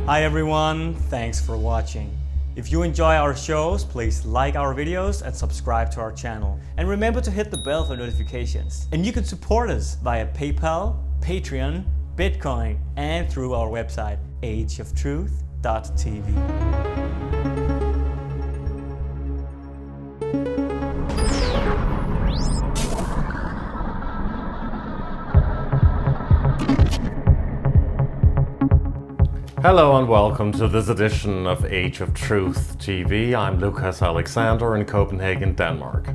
Hi everyone, thanks for watching. If you enjoy our shows, please like our videos and subscribe to our channel. And remember to hit the bell for notifications. And you can support us via PayPal, Patreon, Bitcoin, and through our website, ageoftruth.tv. Hello and welcome to this edition of Age of Truth TV. I'm Lucas Alexander in Copenhagen, Denmark.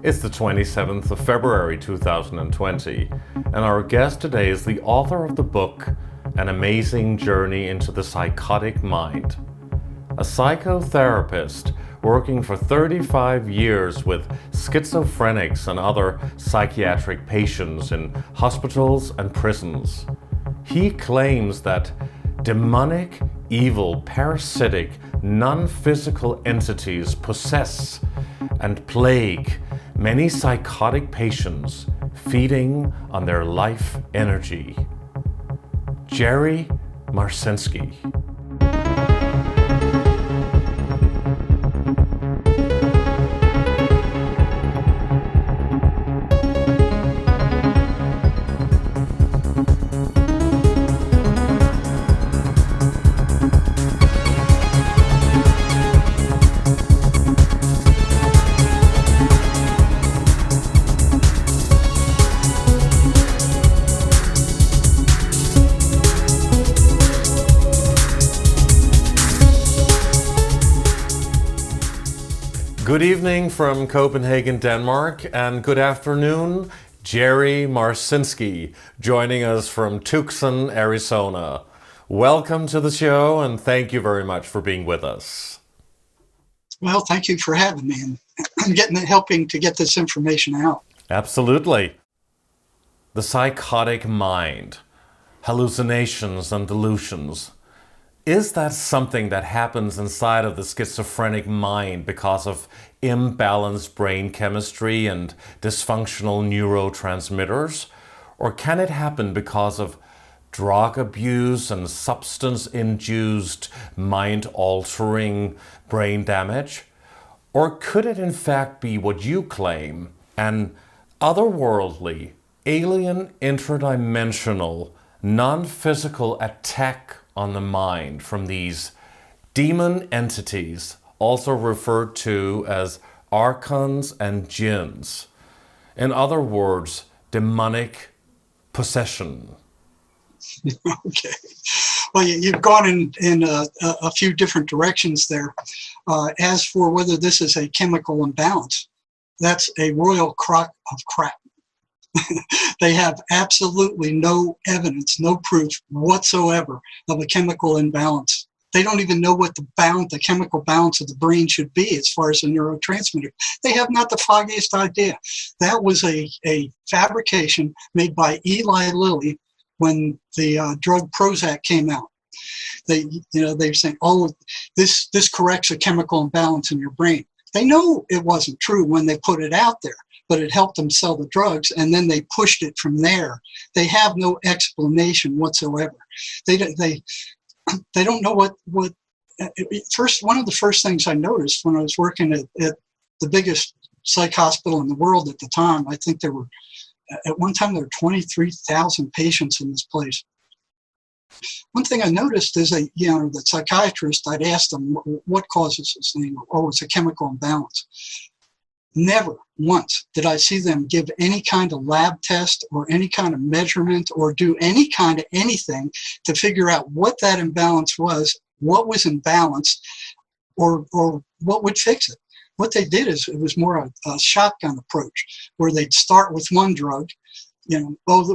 It's the 27th of February 2020, and our guest today is the author of the book, An Amazing Journey into the Psychotic Mind. A psychotherapist working for 35 years with schizophrenics and other psychiatric patients in hospitals and prisons. He claims that demonic, evil, parasitic, non-physical entities possess and plague many psychotic patients, feeding on their life energy. Jerry Marzinsky. Good evening from Copenhagen, Denmark, and good afternoon, Jerry Marzinsky, joining us from Tucson, Arizona. Welcome to the show, and thank you very much for being with us. Well, thank you for having me and helping to get this information out. Absolutely. The psychotic mind, hallucinations and delusions. Is that something that happens inside of the schizophrenic mind because of imbalanced brain chemistry and dysfunctional neurotransmitters? Or can it happen because of drug abuse and substance-induced mind-altering brain damage? Or could it in fact be what you claim, an otherworldly, alien, interdimensional, non-physical attack on the mind from these demon entities, also referred to as Archons and jinns? In other words, demonic possession. Okay. Well, you've gone in a few different directions there. As for whether this is a chemical imbalance, that's a royal crock of crap. They have absolutely no evidence, no proof whatsoever of a chemical imbalance. They don't even know what the chemical balance of the brain should be as far as a neurotransmitter. They have not the foggiest idea. That was a fabrication made by Eli Lilly when the drug Prozac came out. They're saying, oh, this corrects a chemical imbalance in your brain. They know it wasn't true when they put it out there, but it helped them sell the drugs, and then they pushed it from there. They have no explanation whatsoever. They don't know what first. One of the first things I noticed when I was working at the biggest psych hospital in the world at the time, I think at one time there were 23,000 patients in this place. One thing I noticed is that, the psychiatrist, I'd ask them, what causes this thing? Oh, it's a chemical imbalance. Never once did I see them give any kind of lab test or any kind of measurement or do any kind of anything to figure out what that imbalance was, what was imbalanced, or what would fix it. What they did is it was more a shotgun approach, where they'd start with one drug,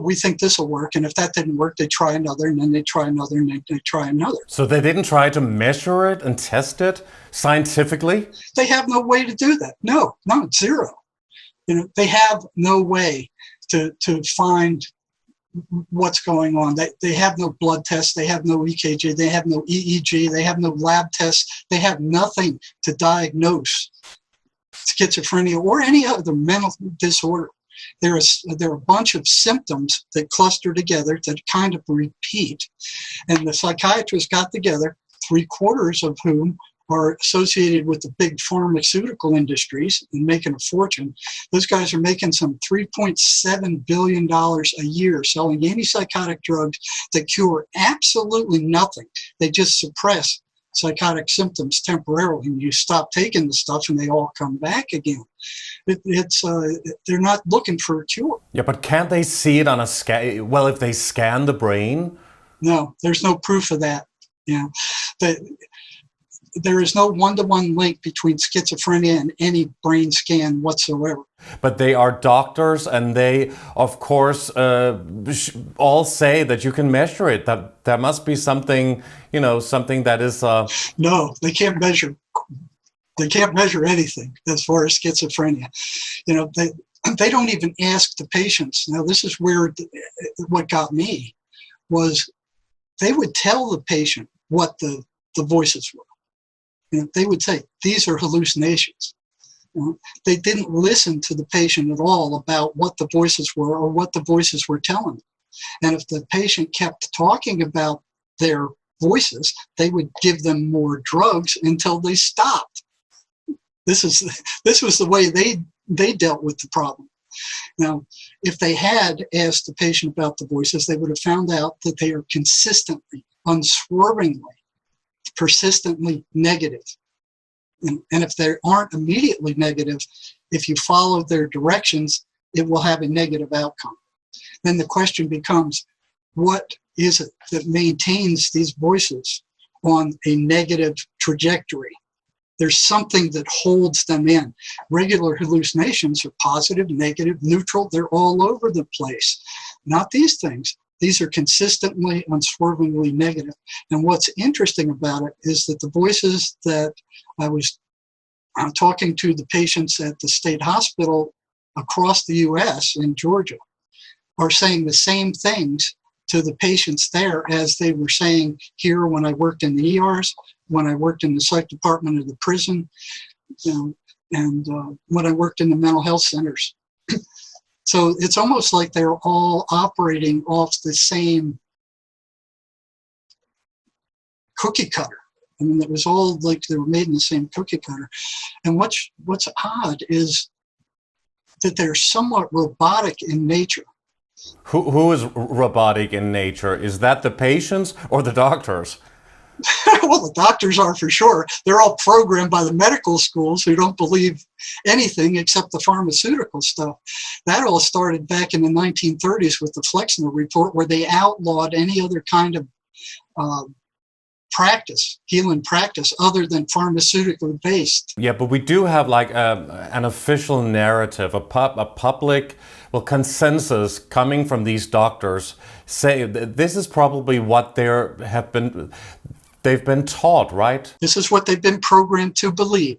we think this will work, and if that didn't work, they try another, and then they try another, and then they try another. So they didn't try to measure it and test it scientifically? They have no way to do that. No, zero. They have no way to find what's going on. They have no blood tests, they have no EKG, they have no EEG, they have no lab tests, they have nothing to diagnose schizophrenia or any other mental disorder. there are a bunch of symptoms that cluster together that kind of repeat. And the psychiatrists got together, 3/4 of whom are associated with the big pharmaceutical industries and making a fortune. Those guys are making some $3.7 billion a year selling antipsychotic drugs that cure absolutely nothing. They just suppress psychotic symptoms temporarily, and you stop taking the stuff and they all come back again. They're not looking for a cure. Yeah, but can't they see it on a scan? Well, if they scan the brain? No, there's no proof of that. Yeah, there is no one-to-one link between schizophrenia and any brain scan whatsoever. But they are doctors, and they, of course, all say that you can measure it. That there must be something, something that is. No, they can't measure. They can't measure anything as far as schizophrenia. They don't even ask the patients. Now, this is where what got me was they would tell the patient what the voices were. They would say, these are hallucinations. They didn't listen to the patient at all about what the voices were or what the voices were telling them. And if the patient kept talking about their voices, they would give them more drugs until they stopped. This was the way they dealt with the problem. Now, if they had asked the patient about the voices, they would have found out that they are consistently, unswervingly, persistently negative. And if they aren't immediately negative, if you follow their directions, it will have a negative outcome. Then the question becomes, what is it that maintains these voices on a negative trajectory? There's something that holds them in. Regular hallucinations are positive, negative, neutral. They're all over the place. Not these things. These are consistently, unswervingly negative. And what's interesting about it is that the voices that I was talking to the patients at the state hospital across the U.S. in Georgia are saying the same things to the patients there as they were saying here when I worked in the ERs, when I worked in the psych department of the prison, and when I worked in the mental health centers. So it's almost like they're all operating off the same cookie cutter. I mean, it was all like they were made in the same cookie cutter. And what's odd is that they're somewhat robotic in nature. Who is robotic in nature? Is that the patients or the doctors? Well, the doctors are for sure. They're all programmed by the medical schools who don't believe anything except the pharmaceutical stuff. That all started back in the 1930s with the Flexner Report, where they outlawed any other kind of healing practice other than pharmaceutical based. Yeah, but we do have like an official narrative, a public consensus coming from these doctors say this is probably what they've been taught, right? This is what they've been programmed to believe,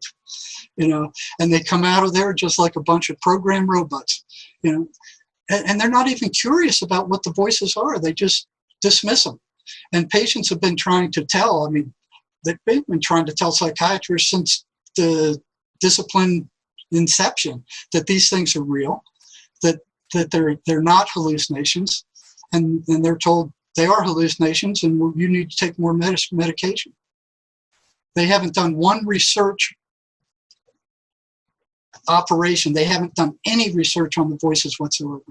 and they come out of there just like a bunch of programmed robots, and they're not even curious about what the voices are. They just dismiss them. And patients have been trying to tell, they've been trying to tell psychiatrists since the discipline inception that these things are real, that they're not hallucinations, and they're told they are hallucinations and you need to take more medication. They haven't done one research operation. They haven't done any research on the voices whatsoever.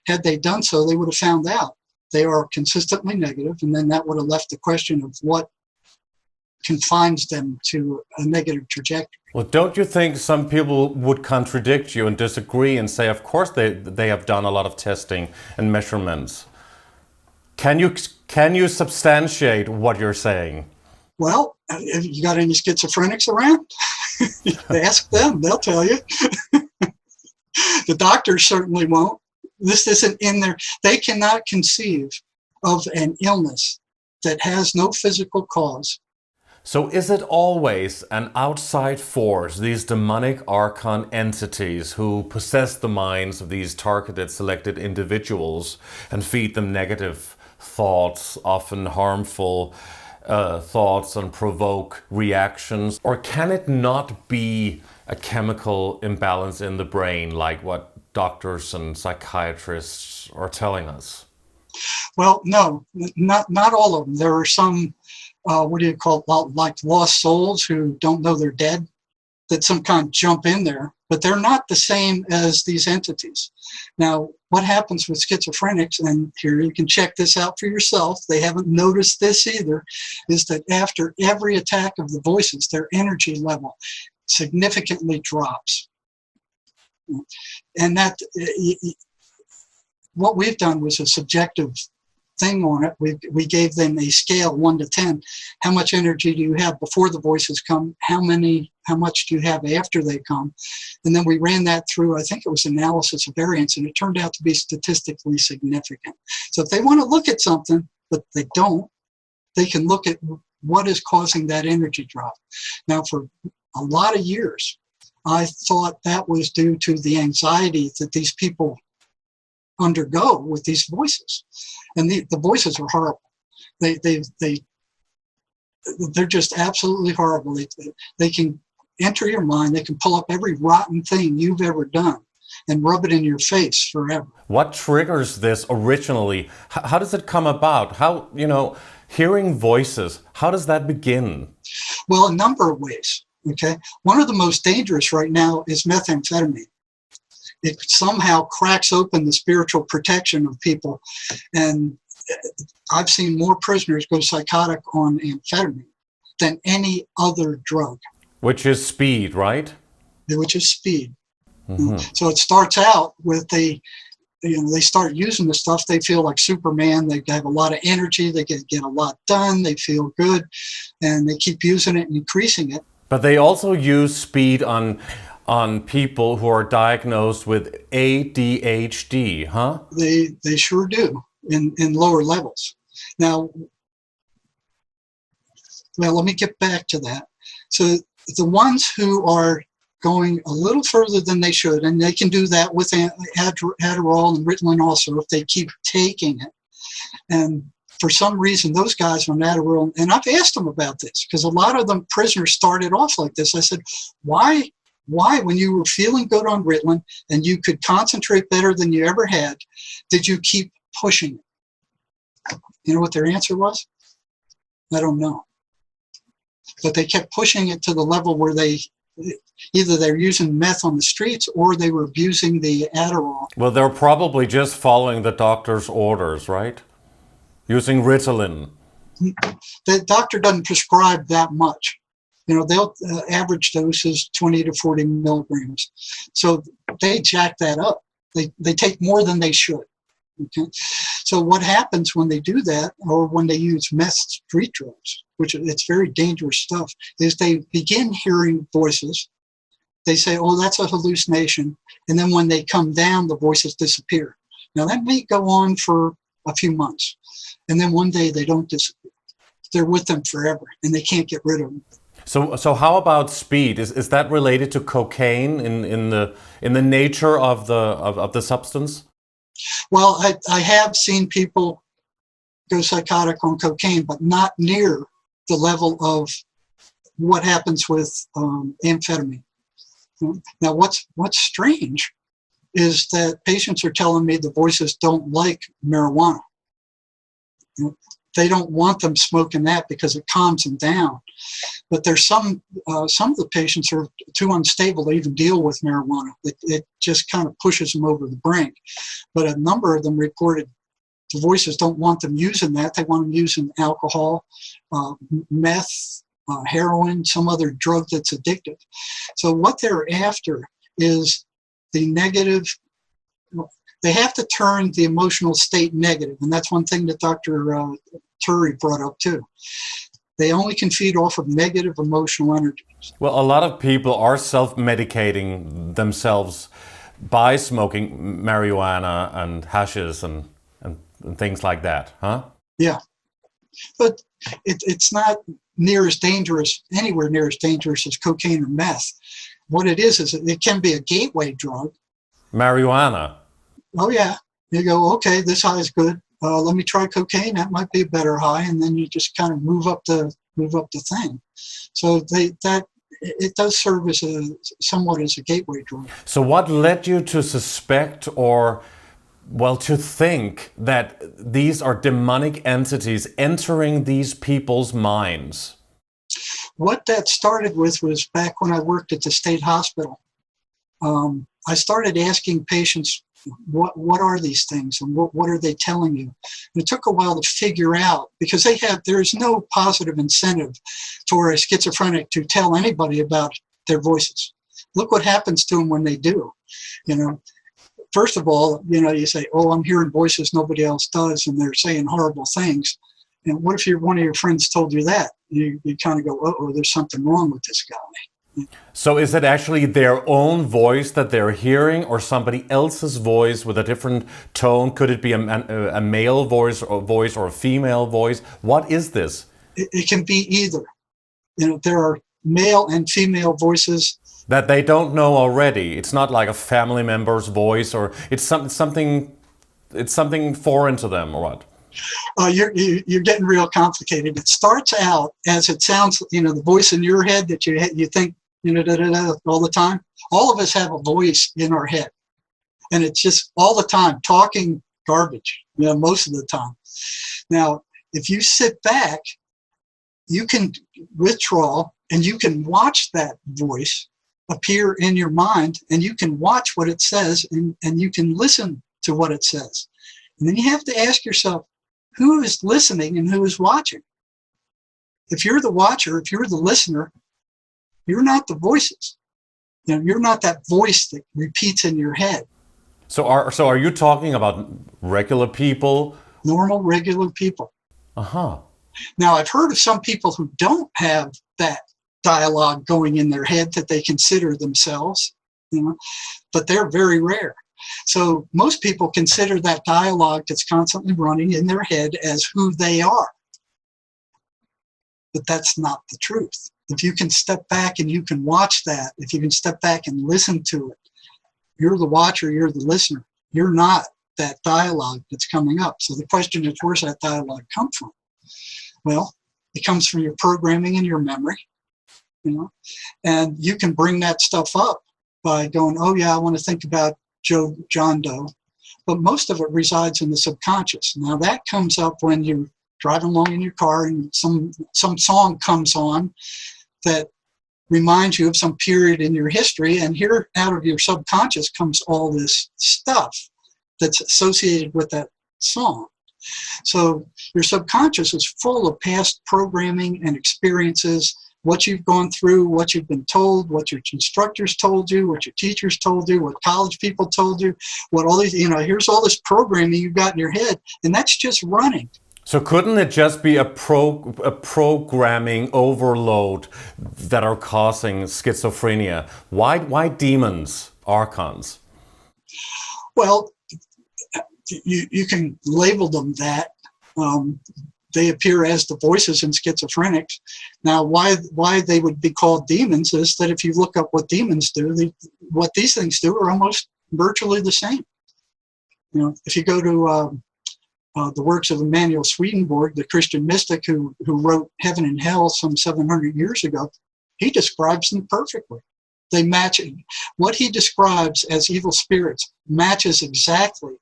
Had they done so, they would have found out they are consistently negative, and then that would have left the question of what confines them to a negative trajectory. Well, don't you think some people would contradict you and disagree and say, of course they have done a lot of testing and measurements? Can you substantiate what you're saying? Well, have you got any schizophrenics around? Ask them, they'll tell you. The doctors certainly won't. This isn't in there. They cannot conceive of an illness that has no physical cause. So is it always an outside force, these demonic Archon entities who possess the minds of these targeted, selected individuals and feed them negative thoughts, often harmful thoughts, and provoke reactions? Or can it not be a chemical imbalance in the brain like what doctors and psychiatrists are telling us? Well, no, not all of them. There are some, what do you call it, like lost souls who don't know they're dead, that some kind of jump in there, but they're not the same as these entities. Now, what happens with schizophrenics, and here you can check this out for yourself, they haven't noticed this either, is that after every attack of the voices, their energy level significantly drops. And that, what we've done was a subjective thing on it. We gave them a scale 1 to 10. How much energy do you have before the voices come? How much do you have after they come? And then we ran that through, I think it was analysis of variance, and it turned out to be statistically significant. So if they want to look at something, but they don't, they can look at what is causing that energy drop. Now, for a lot of years, I thought that was due to the anxiety that these people undergo with these voices. And the voices are horrible. They're just absolutely horrible. They can enter your mind. They can pull up every rotten thing you've ever done and rub it in your face forever. What triggers this originally? How does it come about? How, hearing voices, how does that begin? Well, a number of ways, okay? One of the most dangerous right now is methamphetamine. It somehow cracks open the spiritual protection of people. And I've seen more prisoners go psychotic on amphetamine than any other drug. Which is speed, right? Which is speed. Mm-hmm. So it starts out with they start using the stuff, they feel like Superman, they have a lot of energy, they get a lot done, they feel good, and they keep using it and increasing it. But they also use speed on people who are diagnosed with ADHD, huh? They sure do in lower levels. Now, well, let me get back to that. So the ones who are going a little further than they should, and they can do that with Adderall and Ritalin also if they keep taking it. And for some reason, those guys on Adderall, and I've asked them about this, because a lot of them prisoners started off like this. I said, why, when you were feeling good on Ritalin and you could concentrate better than you ever had, did you keep pushing it? You know what their answer was? I don't know. But they kept pushing it to the level where either they're using meth on the streets or they were abusing the Adderall. Well, they're probably just following the doctor's orders, right? Using Ritalin. The doctor doesn't prescribe that much. They'll average dose is 20 to 40 milligrams. So they jack that up. They take more than they should. Okay? So what happens when they do that, or when they use meth street drugs, which it's very dangerous stuff, is they begin hearing voices. They say, oh, that's a hallucination. And then when they come down, the voices disappear. Now that may go on for a few months. And then one day they don't disappear. They're with them forever and they can't get rid of them. So how about speed? Is that related to cocaine in the nature of the substance? Well, I have seen people go psychotic on cocaine, but not near the level of what happens with amphetamine. Now, what's strange is that patients are telling me the voices don't like marijuana. They don't want them smoking that because it calms them down. But there's some of the patients are too unstable to even deal with marijuana. It just kind of pushes them over the brink. But a number of them reported the voices don't want them using that. They want them using alcohol, meth, heroin, some other drug that's addictive. So what they're after is the negative. They have to turn the emotional state negative, and that's one thing that Dr. Turi brought up too. They only can feed off of negative emotional energies. Well, a lot of people are self-medicating themselves by smoking marijuana and hashish and things like that, huh? Yeah, but it's not anywhere near as dangerous as cocaine or meth. What it is it can be a gateway drug. Marijuana. Oh yeah, you go, okay, this high is good. Let me try cocaine. That might be a better high, and then you just kind of move up the thing. So that it does serve as somewhat as a gateway drug. So what led you to suspect or, well, to think that these are demonic entities entering these people's minds? What that started with was back when I worked at the state hospital. I started asking patients, what are these things and what are they telling you? And it took a while to figure out, because there's no positive incentive for a schizophrenic to tell anybody about their voices. Look what happens to them when they do. First of all, you say, oh, I'm hearing voices nobody else does, and they're saying horrible things. And what if one of your friends told you that? You kind of go, uh-oh, there's something wrong with this guy. So is it actually their own voice that they're hearing, or somebody else's voice with a different tone? Could it be a male voice or a female voice? What is this? It can be either. There are male and female voices that they don't know already. It's not like a family member's voice, or it's something foreign to them, or what? You're getting real complicated. It starts out as it sounds, the voice in your head that you think, all the time. All of us have a voice in our head, and it's just all the time talking garbage, most of the time. Now, if you sit back, you can withdraw and you can watch that voice appear in your mind, and you can watch what it says, and you can listen to what it says. And then you have to ask yourself, who is listening and who is watching? If you're the watcher, if you're the listener, you're not the voices. You're not that voice that repeats in your head. So are you talking about regular people? Normal, regular people. Uh-huh. Now, I've heard of some people who don't have that dialogue going in their head that they consider themselves, but they're very rare. So most people consider that dialogue that's constantly running in their head as who they are. But that's not the truth. If you can step back and you can watch that, if you can step back and listen to it, you're the watcher, you're the listener. You're not that dialogue that's coming up. So the question is, where's that dialogue come from? Well, it comes from your programming and your memory, and you can bring that stuff up by going, oh yeah, I want to think about John Doe, but most of it resides in the subconscious. Now that comes up when you're driving along in your car and some song comes on that reminds you of some period in your history, and here out of your subconscious comes all this stuff that's associated with that song. So your subconscious is full of past programming and experiences, what you've gone through, what you've been told, what your instructors told you, what your teachers told you, what college people told you, what all these, here's all this programming you've got in your head, and that's just running. So couldn't it just be a programming overload that are causing schizophrenia? Why demons, archons? Well, you can label them that. They appear as the voices in schizophrenics. Now, why they would be called demons is that if you look up what demons do, what these things do are almost virtually the same. If you go to the works of Emanuel Swedenborg, the Christian mystic who wrote Heaven and Hell some 700 years ago, he describes them perfectly. They match. What he describes as evil spirits matches exactly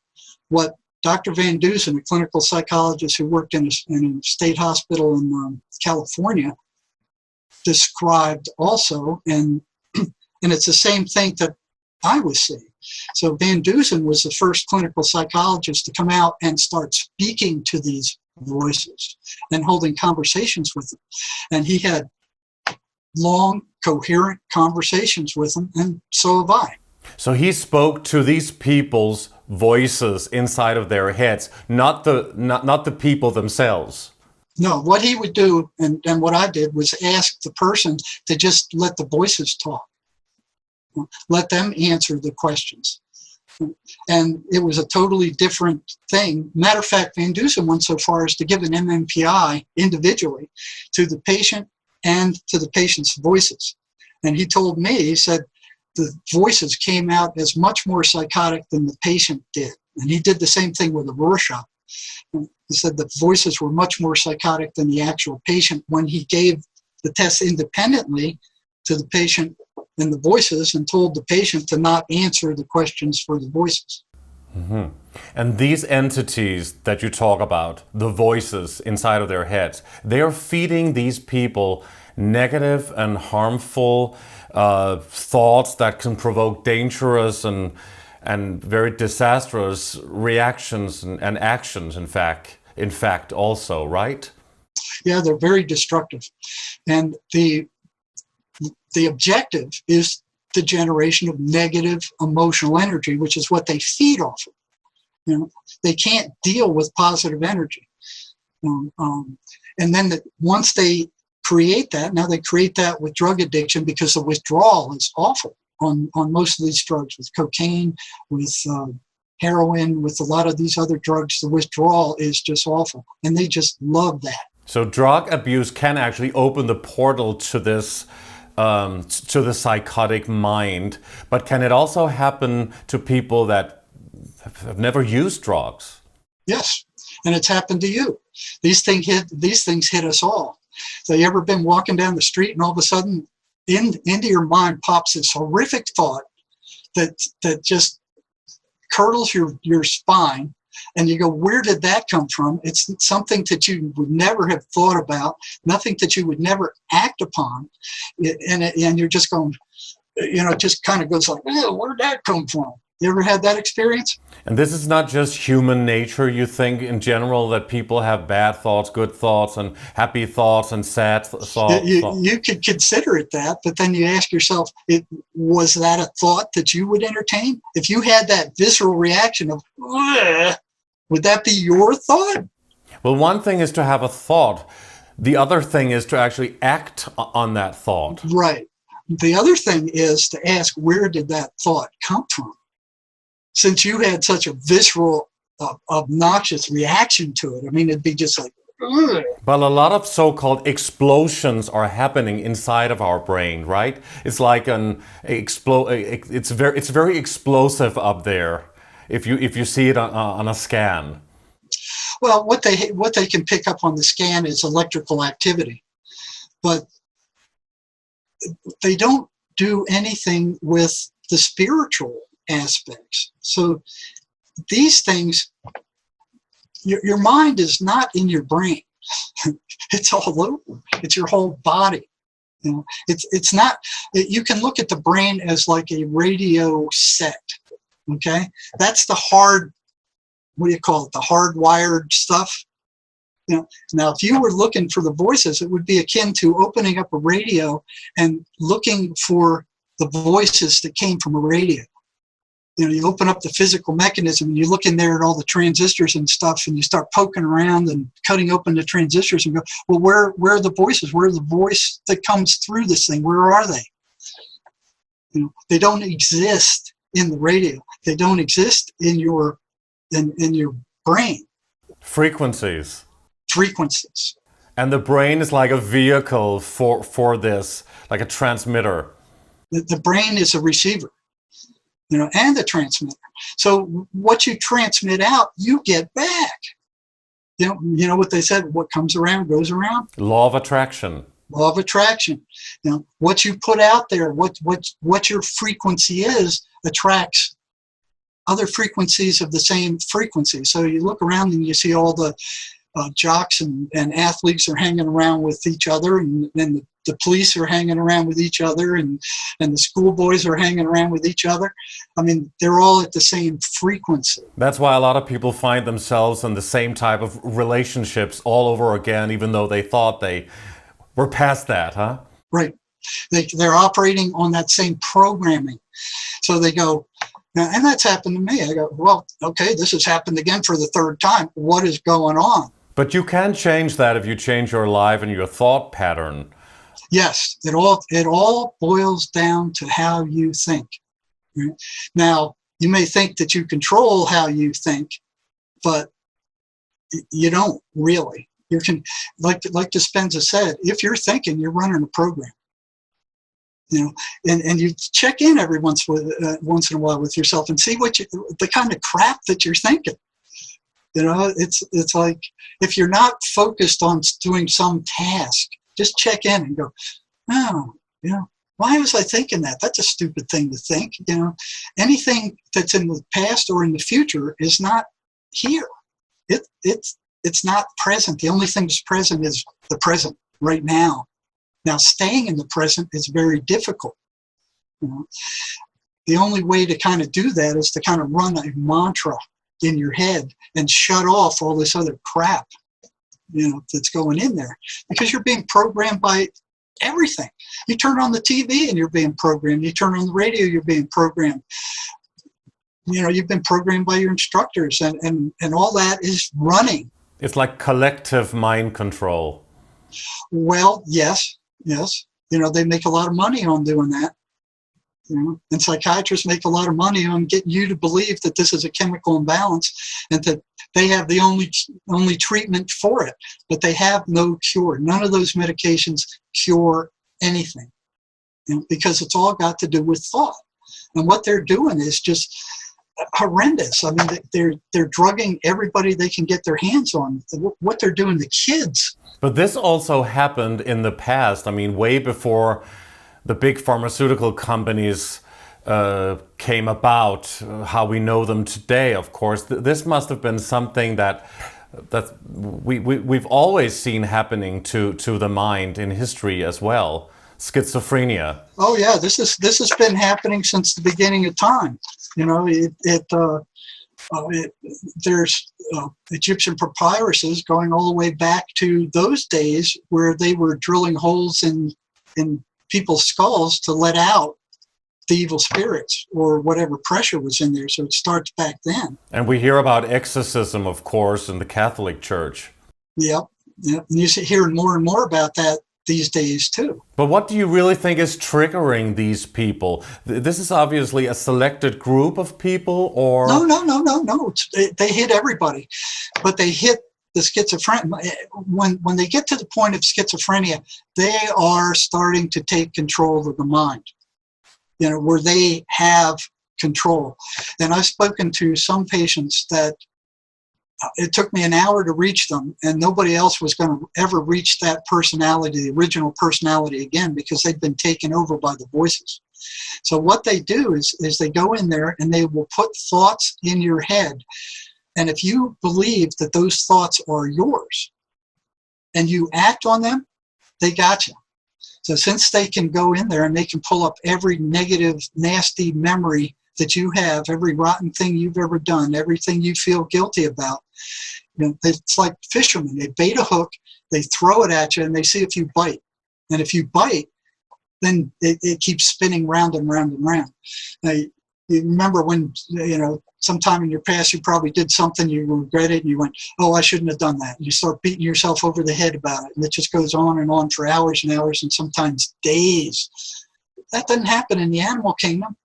what Dr. Van Dusen, a clinical psychologist who worked in a state hospital in California, described also, and it's the same thing that I was seeing. So Van Dusen was the first clinical psychologist to come out and start speaking to these voices and holding conversations with them. And he had long, coherent conversations with them, and so have I. So he spoke to these people's voices inside of their heads, not the people themselves. No, what he would do, and what I did, was ask the person to just let the voices talk. Let them answer the questions. And it was a totally different thing. Matter of fact, Van Dusen went so far as to give an MMPI individually to the patient and to the patient's voices. And he told me, he said, the voices came out as much more psychotic than the patient did. And he did the same thing with the Rorschach. He said the voices were much more psychotic than the actual patient when he gave the test independently to the patient and the voices and told the patient to not answer the questions for the voices. Mm-hmm. And these entities that you talk about, the voices inside of their heads, they are feeding these people negative and harmful thoughts that can provoke dangerous and very disastrous reactions and actions, in fact also, right? Yeah, they're very destructive. And the objective is the generation of negative emotional energy, which is what they feed off of. You know, they can't deal with positive energy. And then once they create that, now they create that with drug addiction, because the withdrawal is awful on most of these drugs, with cocaine, with heroin, with a lot of these other drugs. The withdrawal is just awful, and they just love that. So drug abuse can actually open the portal to this, to the psychotic mind, but can it also happen to people that have never used drugs? Yes, and it's happened to you. These things hit us all. So you ever been walking down the street and all of a sudden into your mind pops this horrific thought that just curdles your spine, and you go, where did that come from? It's something that you would never have thought about, nothing that you would never act upon, and you're just going, you know, it just kind of goes like, oh, where did that come from? You ever had that experience? And this is not just human nature, you think, in general, that people have bad thoughts, good thoughts, and happy thoughts, and sad thoughts? You could consider it that, but then you ask yourself, was that a thought that you would entertain? If you had that visceral reaction of, ugh, would that be your thought? Well, one thing is to have a thought. The other thing is to actually act on that thought. Right. The other thing is to ask, where did that thought come from? Since you had such a visceral, obnoxious reaction to it, I mean, it'd be just like, ugh. But a lot of so-called explosions are happening inside of our brain, right? It's like it's very explosive up there if you see it on a scan. Well, what they can pick up on the scan is electrical activity, but they don't do anything with the spiritual aspects. So these things, your mind is not in your brain. It's all over. It's your whole body. You know, it's not. You can look at the brain as like a radio set. Okay, that's the hard. What do you call it? The hardwired stuff. You know, now if you were looking for the voices, it would be akin to opening up a radio and looking for the voices that came from a radio. You know, you open up the physical mechanism and you look in there at all the transistors and stuff, and you start poking around and cutting open the transistors and go, well, where are the voices? Where are the voice that comes through this thing? Where are they? You know, they don't exist in the radio. They don't exist in your brain. Frequencies. And the brain is like a vehicle for this, like a transmitter. The brain is a receiver, you know, and a transmitter. So what you transmit out, you get back. You know what they said, what comes around goes around? Law of attraction. Law of attraction. You know, what you put out there, what your frequency is, attracts other frequencies of the same frequency. So you look around and you see all the jocks and athletes are hanging around with each other, and the police are hanging around with each other, and the schoolboys are hanging around with each other. I mean, they're all at the same frequency. That's why a lot of people find themselves in the same type of relationships all over again, even though they thought they were past that, huh? Right. They're operating on that same programming. So they go, and that's happened to me. I go, well, okay, this has happened again for the third time. What is going on? But you can change that if you change your life and your thought pattern. Yes, it all boils down to how you think. Right? Now, you may think that you control how you think, but you don't really. You can, like Dispenza said, if you're thinking, you're running a program. You know, and you check in every once in a while with yourself and see the kind of crap that you're thinking. You know, it's like if you're not focused on doing some task, just check in and go, oh, you know, why was I thinking that? That's a stupid thing to think. Anything that's in the past or in the future is not here. It's not present. The only thing that's present is the present right now. Now, staying in the present is very difficult. The only way to kind of do that is to kind of run a mantra in your head and shut off all this other crap, that's going in there, because you're being programmed by everything. You turn on the TV and you're being programmed. You turn on the radio, you're being programmed. You've been programmed by your instructors, and all that is running. It's like collective mind control. Well, yes. They make a lot of money on doing that. And psychiatrists make a lot of money on getting you to believe that this is a chemical imbalance and that they have the only treatment for it, but they have no cure. None of those medications cure anything, because it's all got to do with thought. And what they're doing is just horrendous. I mean, they're drugging everybody they can get their hands on. What they're doing to kids. But this also happened in the past. I mean, way before the big pharmaceutical companies came about, how we know them today, of course. This must have been something that we've always seen happening to the mind in history as well. Schizophrenia. Oh yeah, this has been happening since the beginning of time. There's Egyptian papyruses going all the way back to those days where they were drilling holes in people's skulls to let out the evil spirits or whatever pressure was in there. So it starts back then. And we hear about exorcism, of course, in the Catholic Church. Yep. And you hear more and more about that these days too. But what do you really think is triggering these people? This is obviously a selected group of people, or? No. They hit everybody, but they hit the schizophrenia. When they get to the point of schizophrenia, they are starting to take control of the mind, where they have control. And I've spoken to some patients that it took me an hour to reach them, and nobody else was going to ever reach that personality, the original personality again, because they'd been taken over by the voices. So what they do is they go in there and they will put thoughts in your head. And if you believe that those thoughts are yours and you act on them, they got you. So since they can go in there and they can pull up every negative, nasty memory that you have, every rotten thing you've ever done, everything you feel guilty about, it's like fishermen. They bait a hook, they throw it at you, and they see if you bite. And if you bite, then it keeps spinning round and round and round. Now, you remember when, sometime in your past you probably did something, you regret it, and you went, oh, I shouldn't have done that. And you start beating yourself over the head about it, and it just goes on and on for hours and hours and sometimes days. That doesn't happen in the animal kingdom.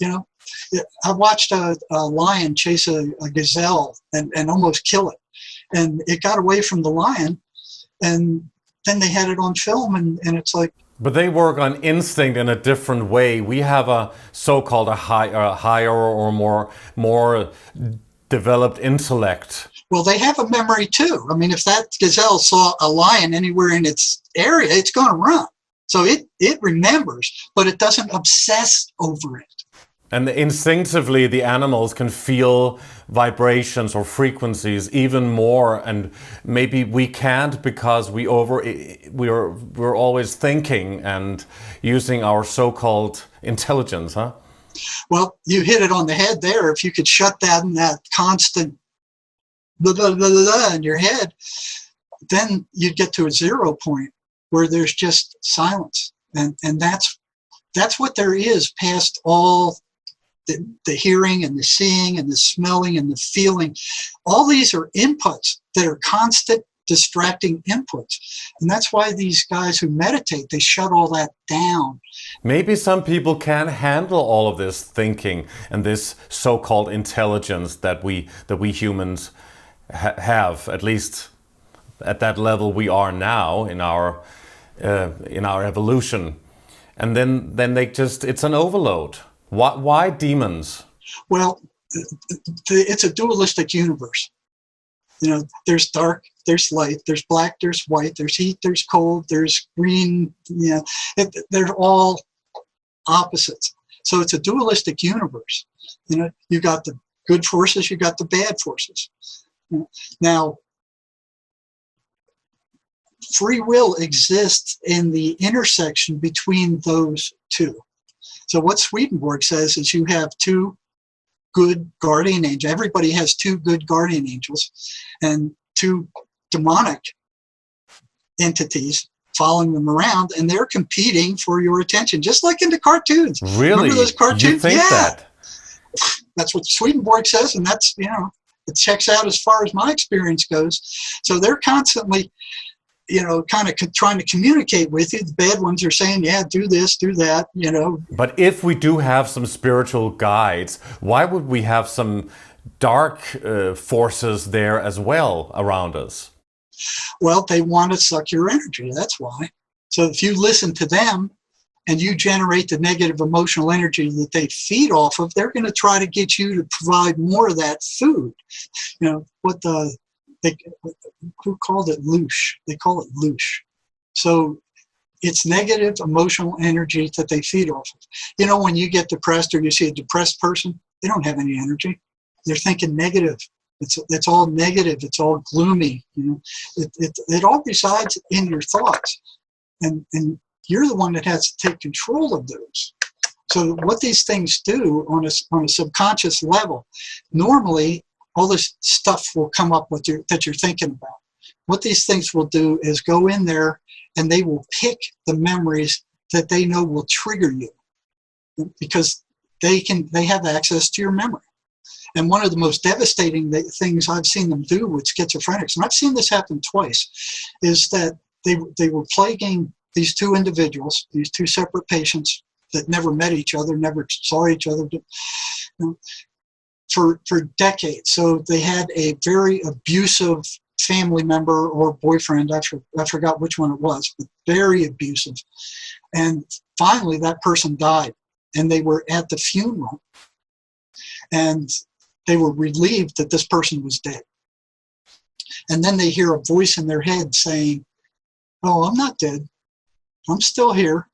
I watched a lion chase a gazelle and almost kill it. And it got away from the lion, and then they had it on film, and it's like... But they work on instinct in a different way. We have a so-called higher or more developed intellect. Well, they have a memory too. I mean, if that gazelle saw a lion anywhere in its area, it's going to run. So it remembers, but it doesn't obsess over it. And instinctively, the animals can feel vibrations or frequencies even more, and maybe we can't because we're always thinking and using our so-called intelligence, huh? Well, you hit it on the head there. If you could shut down that constant blah, blah, blah, blah in your head, then you'd get to a zero point where there's just silence, and that's what there is past all. The hearing and the seeing and the smelling and the feeling, all these are inputs that are constant distracting inputs. And that's why these guys who meditate, they shut all that down. Maybe some people can't handle all of this thinking and this so-called intelligence that we humans have, at least at that level we are now in our evolution. And then it's an overload. Why demons? Well, it's a dualistic universe. There's dark, there's light, there's black, there's white, there's heat, there's cold, there's green. They're all opposites. So it's a dualistic universe. You got the good forces, you got the bad forces. Now, free will exists in the intersection between those two. So what Swedenborg says is you have two good guardian angels. Everybody has two good guardian angels and two demonic entities following them around, and they're competing for your attention, just like in the cartoons. Really? Remember those cartoons? You think that? That's what Swedenborg says, and that's, it checks out as far as my experience goes. So they're constantly, kind of trying to communicate with you. The bad ones are saying, yeah, do this, do that, But if we do have some spiritual guides, why would we have some dark forces there as well around us? Well, they want to suck your energy. That's why. So if you listen to them and you generate the negative emotional energy that they feed off of, they're going to try to get you to provide more of that food. Who called it loosh? They call it loosh. So it's negative emotional energy that they feed off of. When you get depressed or you see a depressed person, they don't have any energy. They're thinking negative. It's all negative. It's all gloomy. It all resides in your thoughts, and you're the one that has to take control of those. So what these things do on a subconscious level, normally all this stuff will come up that you're thinking about. What these things will do is go in there and they will pick the memories that they know will trigger you, because they have access to your memory. And one of the most devastating things I've seen them do with schizophrenics, and I've seen this happen twice, is that they were plaguing these two individuals, these two separate patients that never met each other, never saw each other, for decades. So they had a very abusive family member or boyfriend, I forgot which one it was, but very abusive. And finally that person died, and they were at the funeral, and they were relieved that this person was dead. And then they hear a voice in their head saying, "Oh, I'm not dead. I'm still here."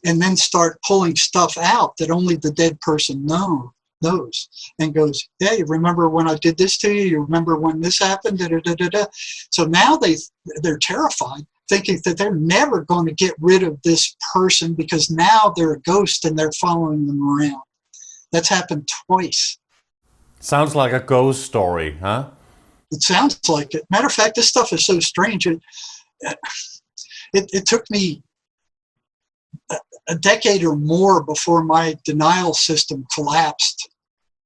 And then start pulling stuff out that only the dead person knows, and goes, "Yeah, you remember when I did this to you? You remember when this happened?" Da, da, da, da, da. So now they're terrified, thinking that they're never going to get rid of this person because now they're a ghost and they're following them around. That's happened twice. Sounds like a ghost story, huh? It sounds like it. Matter of fact, this stuff is so strange. It took me a decade or more before my denial system collapsed.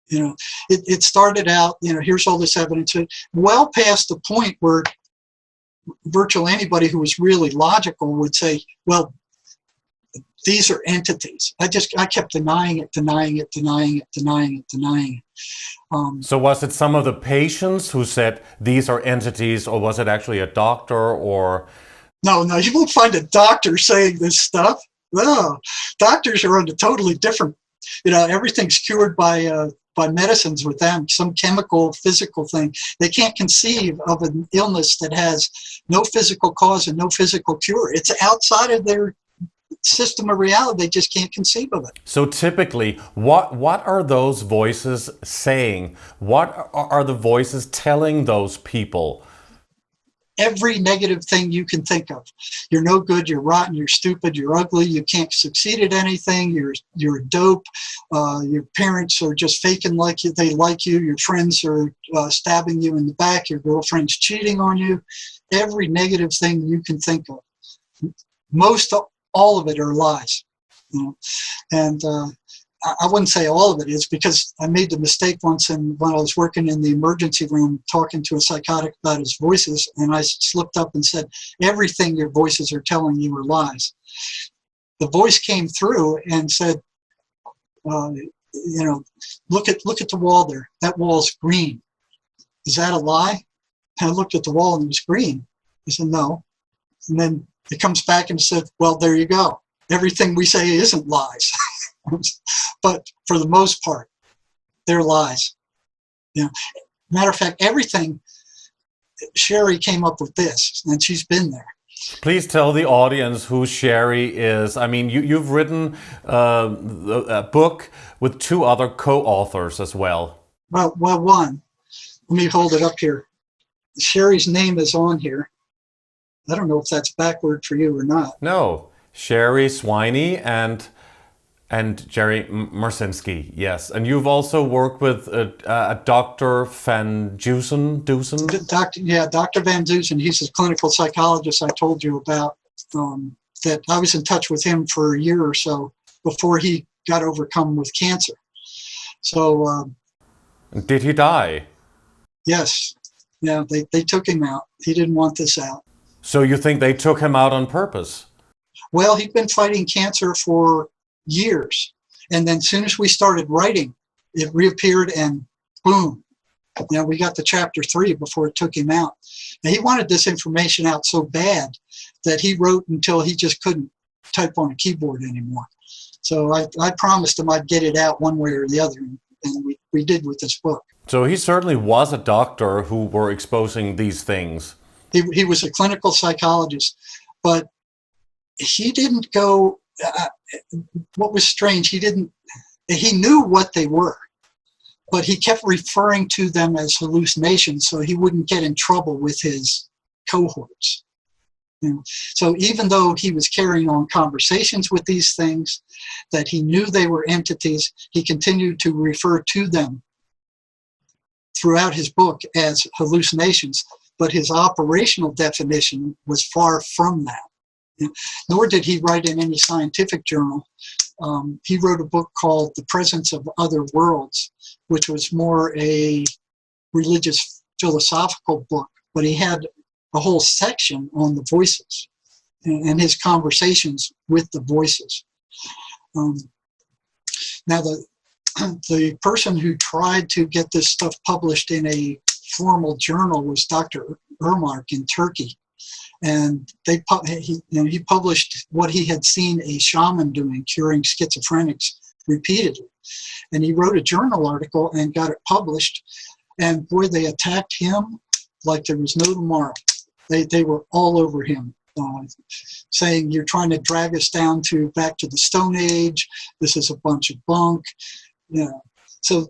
It started out, here's all this evidence, well past the point where virtually anybody who was really logical would say, well, these are entities. I kept denying it. So was it some of the patients who said these are entities, or was it actually a doctor or? No, you won't find a doctor saying this stuff. No, doctors are on a totally different, everything's cured by medicines with them, some chemical, physical thing. They can't conceive of an illness that has no physical cause and no physical cure. It's outside of their system of reality. They just can't conceive of it. So typically, what are those voices saying? What are the voices telling those people? Every negative thing you can think of. You're no good, you're rotten, you're stupid, you're ugly, you can't succeed at anything, you're a dope, your parents are just faking like you, they like you, your friends are stabbing you in the back, your girlfriend's cheating on you. Every negative thing you can think of. All of it are lies. And I wouldn't say all of it is, because I made the mistake once when I was working in the emergency room talking to a psychotic about his voices, and I slipped up and said, everything your voices are telling you are lies. The voice came through and said, look at the wall there. That wall's green. Is that a lie? And I looked at the wall and it was green. I said, no. And then it comes back and said, well, there you go. Everything we say isn't lies. But for the most part, they're lies. Matter of fact, everything Sherry came up with this, and she's been there. Please tell the audience who Sherry is. I mean, you've written a book with 2 other co-authors as well. Well, one. Let me hold it up here. Sherry's name is on here. I don't know if that's backward for you or not. No, Sherry Swiney and Jerry Marzinsky, yes. And you've also worked with Dr. Van Dusen? Dr. Van Dusen. He's a clinical psychologist I told you about. That I was in touch with him for a year or so before he got overcome with cancer. So. Did he die? Yes. Yeah, they took him out. He didn't want this out. So you think they took him out on purpose? Well, he'd been fighting cancer for years. And then as soon as we started writing, it reappeared and boom. We got to chapter 3 before it took him out. And he wanted this information out so bad that he wrote until he just couldn't type on a keyboard anymore. So I promised him I'd get it out one way or the other. And we did with this book. So he certainly was a doctor who were exposing these things. He was a clinical psychologist, but he didn't go, what was strange, he knew what they were, but he kept referring to them as hallucinations so he wouldn't get in trouble with his cohorts. So even though he was carrying on conversations with these things, that he knew they were entities, he continued to refer to them throughout his book as hallucinations, but his operational definition was far from that. Nor did he write in any scientific journal. He wrote a book called The Presence of Other Worlds, which was more a religious philosophical book, but he had a whole section on the voices and his conversations with the voices. Now, the person who tried to get this stuff published in a formal journal was Dr. Irmak in Turkey. And he published what he had seen a shaman doing, curing schizophrenics repeatedly. And he wrote a journal article and got it published. And boy, they attacked him like there was no tomorrow. They were all over him, saying, you're trying to drag us down back to the Stone Age. This is a bunch of bunk. So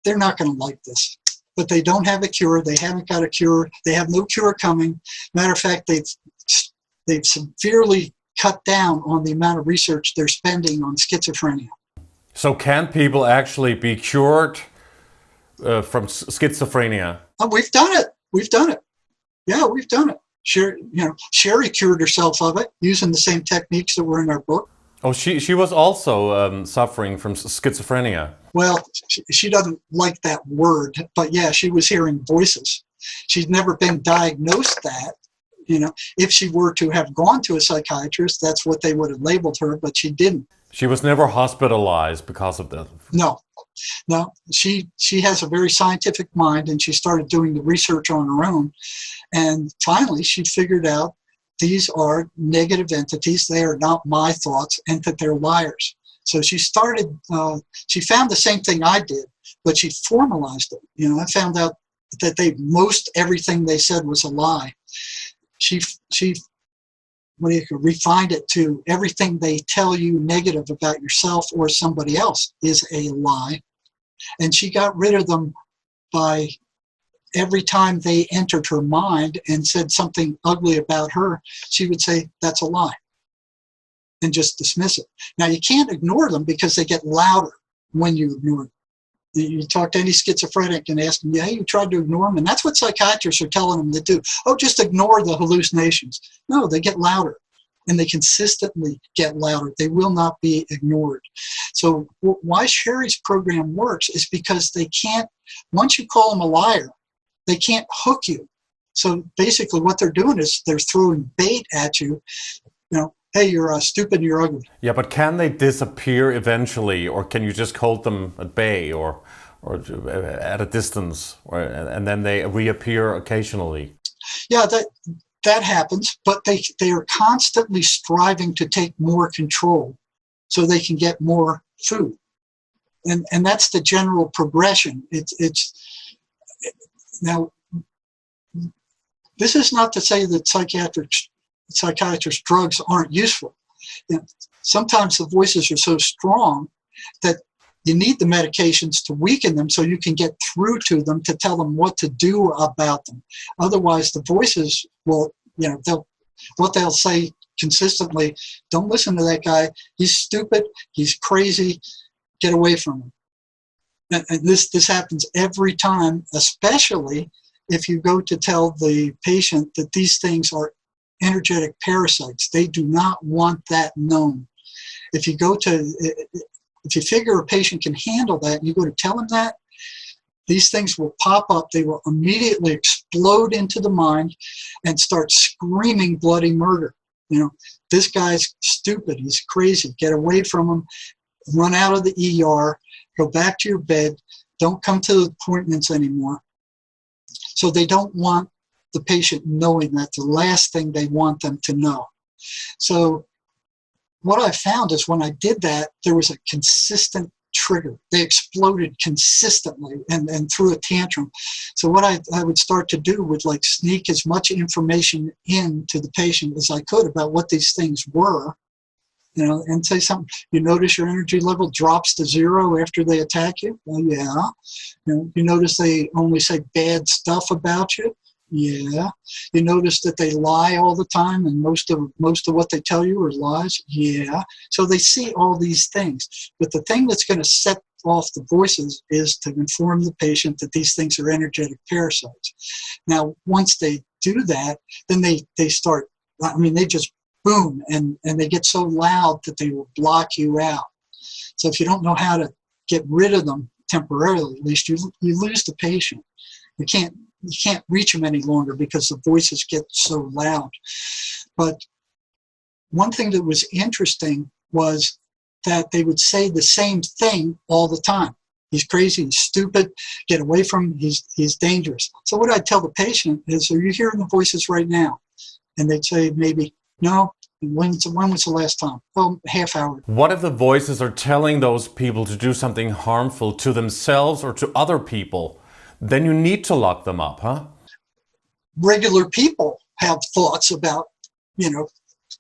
they're not going to like this. But they don't have a cure. They haven't got a cure. They have no cure coming. Matter of fact, they've severely cut down on the amount of research they're spending on schizophrenia. So can people actually be cured from schizophrenia? We've done it. We've done it. Yeah, we've done it. Sherry cured herself of it using the same techniques that were in our book. Oh, she was also suffering from schizophrenia. Well, she doesn't like that word, but yeah, she was hearing voices. She'd never been diagnosed that. If she were to have gone to a psychiatrist, that's what they would have labeled her, but she didn't. She was never hospitalized because of that. No. She has a very scientific mind, and she started doing the research on her own. And finally, she figured out these are negative entities. They are not my thoughts, and that they're liars. So she started, she found the same thing I did, but she formalized it. I found out that most everything they said was a lie. She refined it to everything they tell you negative about yourself or somebody else is a lie. And she got rid of them by every time they entered her mind and said something ugly about her, she would say, that's a lie, and just dismiss it. Now, you can't ignore them because they get louder when you ignore them. You talk to any schizophrenic and ask them, you tried to ignore them? And that's what psychiatrists are telling them to do. Oh, just ignore the hallucinations. No, they get louder, and they consistently get louder. They will not be ignored. So why Sherry's program works is because they can't, once you call them a liar, they can't hook you. So basically what they're doing is they're throwing bait at you. Hey, you're stupid and you're ugly. Yeah, but can they disappear eventually, or can you just hold them at bay or at a distance, and then they reappear occasionally? Yeah, that happens, but they are constantly striving to take more control so they can get more food. And that's the general progression. Now, This is not to say that psychiatrist drugs aren't useful. You know, sometimes the voices are so strong that you need the medications to weaken them so you can get through to them to tell them what to do about them. Otherwise, the voices will, they'll say consistently, don't listen to that guy. He's stupid. He's crazy. Get away from him. And this happens every time, especially if you go to tell the patient that these things are energetic parasites. They do not want that known. If you figure a patient can handle that, and you go to tell them that, these things will pop up. They will immediately explode into the mind and start screaming bloody murder. This guy's stupid. He's crazy. Get away from him. Run out of the ER. Go back to your bed. Don't come to appointments anymore. So they don't want the patient knowing that. The last thing they want them to know. So what I found is when I did that, there was a consistent trigger. They exploded consistently and threw a tantrum. So what I would start to do would sneak as much information into the patient as I could about what these things were, and say something. You notice your energy level drops to 0 after they attack you? Well, yeah. You notice they only say bad stuff about you? Yeah. You notice that they lie all the time and most of what they tell you are lies? Yeah. So they see all these things. But the thing that's going to set off the voices is to inform the patient that these things are energetic parasites. Now, once they do that, then they start, they just boom, and they get so loud that they will block you out. So if you don't know how to get rid of them temporarily, at least you lose the patient. You can't reach them any longer because the voices get so loud. But one thing that was interesting was that they would say the same thing all the time. He's crazy, he's stupid, get away from him, he's dangerous. So what I'd tell the patient is, are you hearing the voices right now? And they'd say maybe, no. When was the last time? Oh, half hour. What if the voices are telling those people to do something harmful to themselves or to other people? Then you need to lock them up, huh? Regular people have thoughts about,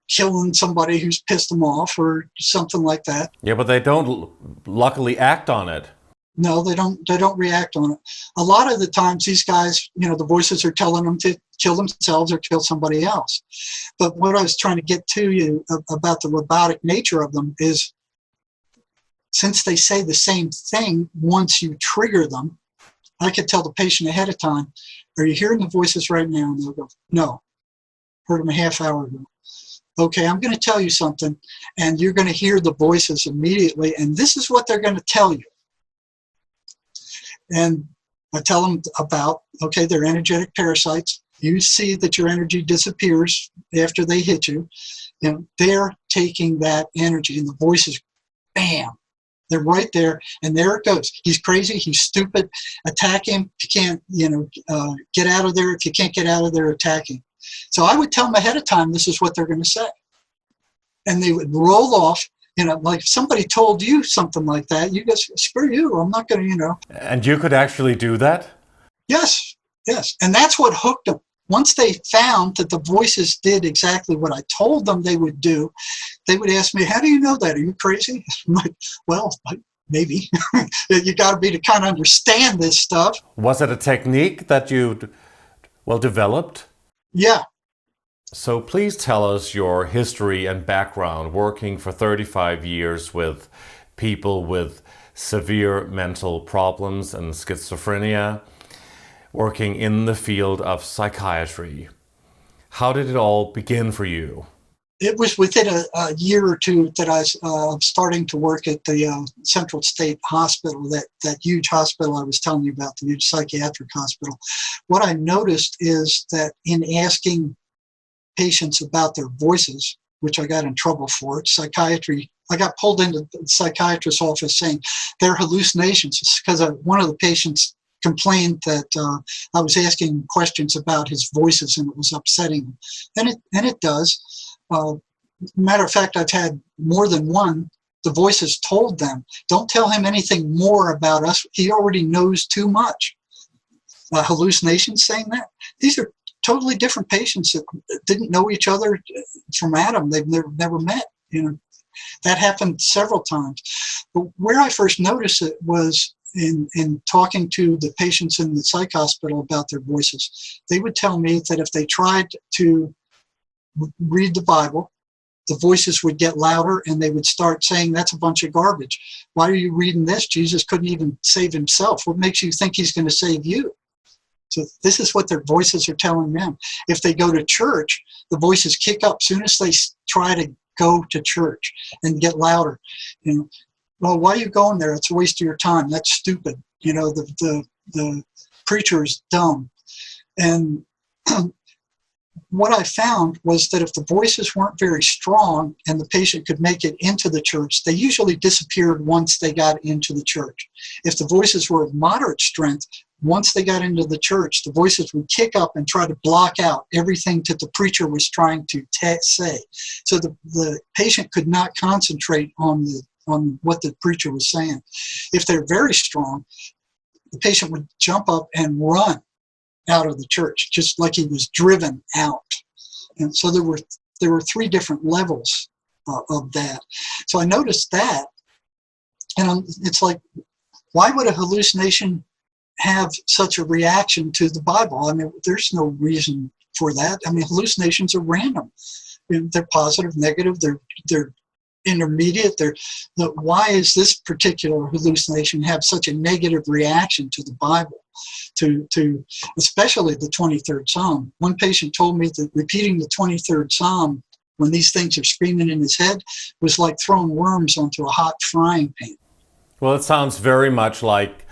killing somebody who's pissed them off or something like that. Yeah, but they don't luckily act on it. No, they don't react on it. A lot of the times these guys, the voices are telling them to kill themselves or kill somebody else. But what I was trying to get to you about the robotic nature of them is, since they say the same thing once you trigger them, I could tell the patient ahead of time, are you hearing the voices right now? And they'll go, no, heard them a half hour ago. Okay, I'm going to tell you something, and you're going to hear the voices immediately, and this is what they're going to tell you. And I tell them about, okay, they're energetic parasites. You see that your energy disappears after they hit you. They're taking that energy, and the voices, bam, they're right there, and there it goes. He's crazy, he's stupid, attack him. If you can't, get out of there. If you can't get out of there, attack him. So I would tell them ahead of time, this is what they're going to say. And they would roll off. Like if somebody told you something like that, you go, screw you, I'm not going to, And you could actually do that? Yes. And that's what hooked them. Once they found that the voices did exactly what I told them they would do, they would ask me, how do you know that? Are you crazy? I'm like, well, maybe. You got to be to kind of understand this stuff. Was it a technique that you, developed? Yeah. So please tell us your history and background working for 35 years with people with severe mental problems and schizophrenia, working in the field of psychiatry. How did it all begin for you? It was within a year or two that I was starting to work at the Central State Hospital, that huge hospital I was telling you about, the huge psychiatric hospital. What I noticed is that in asking patients about their voices, which I got in trouble for, psychiatry, I got pulled into the psychiatrist's office saying they're hallucinations, because one of the patients complained that I was asking questions about his voices and it was upsetting him. And it does. Matter of fact, I've had more than one. The voices told them, don't tell him anything more about us. He already knows too much. Hallucinations saying that. These are totally different patients that didn't know each other from Adam. They've never met. That happened several times. But where I first noticed it was in talking to the patients in the psych hospital about their voices. They would tell me that if they tried to read the Bible, the voices would get louder and they would start saying, that's a bunch of garbage. Why are you reading this? Jesus couldn't even save himself. What makes you think he's going to save you? So this is what their voices are telling them. If they go to church, the voices kick up as soon as they try to go to church and get louder. Well, why are you going there? It's a waste of your time. That's stupid. The preacher is dumb. And what I found was that if the voices weren't very strong and the patient could make it into the church, they usually disappeared once they got into the church. If the voices were of moderate strength, once they got into the church, the voices would kick up and try to block out everything that the preacher was trying to say. So the patient could not concentrate on what the preacher was saying. If they're very strong, the patient would jump up and run out of the church, just like he was driven out. And so there were three different levels of that. So I noticed that, and it's like, why would a hallucination have such a reaction to the Bible? I mean, there's no reason for that. I mean, hallucinations are random. They're positive, negative, they're intermediate. Why is this particular hallucination have such a negative reaction to the Bible, to especially the 23rd Psalm? One patient told me that repeating the 23rd Psalm when these things are screaming in his head was like throwing worms onto a hot frying pan. Well, it sounds very much like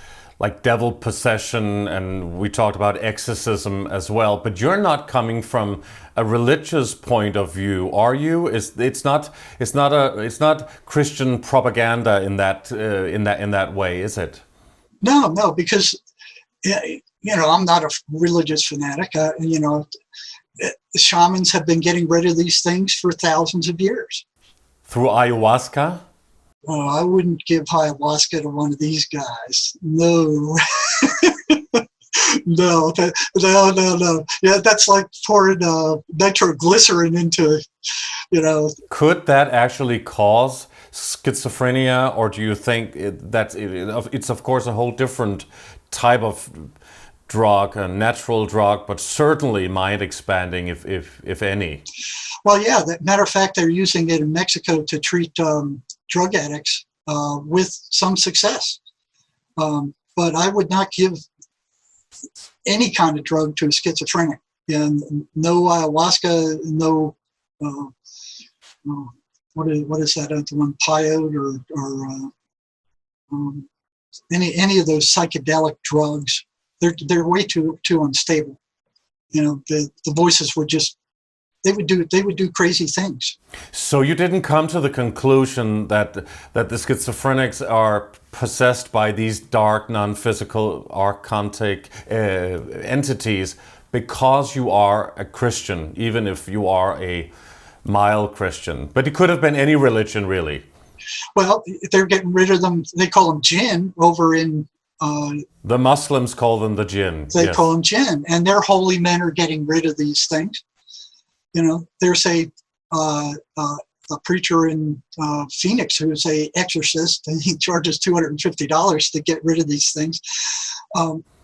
devil possession, and we talked about exorcism as well. But you're not coming from a religious point of view, are you? It's not Christian propaganda in that way, is it? No, because I'm not a religious fanatic. Shamans have been getting rid of these things for thousands of years. Through ayahuasca? Oh, I wouldn't give ayahuasca to one of these guys. No. No. Yeah, that's like pouring nitroglycerin into, Could that actually cause schizophrenia, or do you think it's of course a whole different type of drug, a natural drug, but certainly mind expanding, if any? Well, yeah. Matter of fact, they're using it in Mexico to treat drug addicts with some success. But I would not give any kind of drug to a schizophrenic. And no ayahuasca, no, what is that other one, peyote or any of those psychedelic drugs. They're way too unstable. The voices were just, they would do crazy things. So you didn't come to the conclusion that the schizophrenics are possessed by these dark, non-physical, archontic entities because you are a Christian, even if you are a mild Christian. But it could have been any religion, really. Well, they're getting rid of them. They call them jinn over in... the Muslims call them the jinn. They yes. call them jinn, and their holy men are getting rid of these things. There's a preacher in Phoenix who's a exorcist, and he charges $250 to get rid of these things.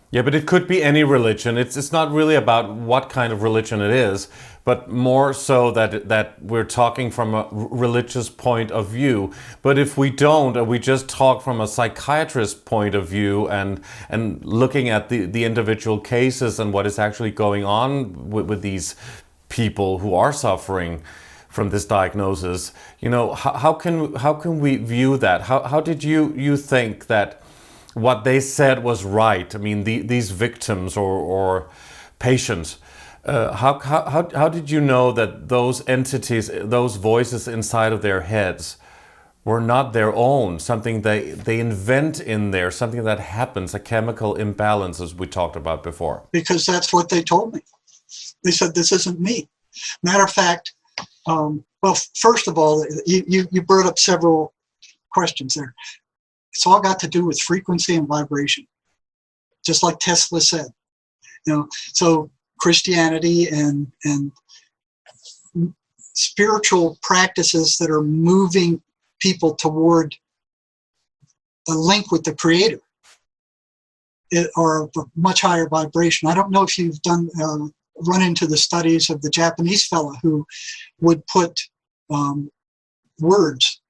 Yeah, but it could be any religion. It's not really about what kind of religion it is, but more so that we're talking from a religious point of view. But if we don't, and we just talk from a psychiatrist point of view and looking at the individual cases and what is actually going on with these people who are suffering from this diagnosis, how can we view that? How did you think that what they said was right? I mean, these victims or patients, how did you know that those entities, those voices inside of their heads were not their own, something they invent in there, something that happens, a chemical imbalance, as we talked about before? Because that's what they told me. They said, this isn't me. Matter of fact, well, first of all, you brought up several questions there. It's all got to do with frequency and vibration, just like Tesla said. So Christianity and spiritual practices that are moving people toward a link with the Creator are of a much higher vibration. I don't know if you've run into the studies of the Japanese fella who would put words,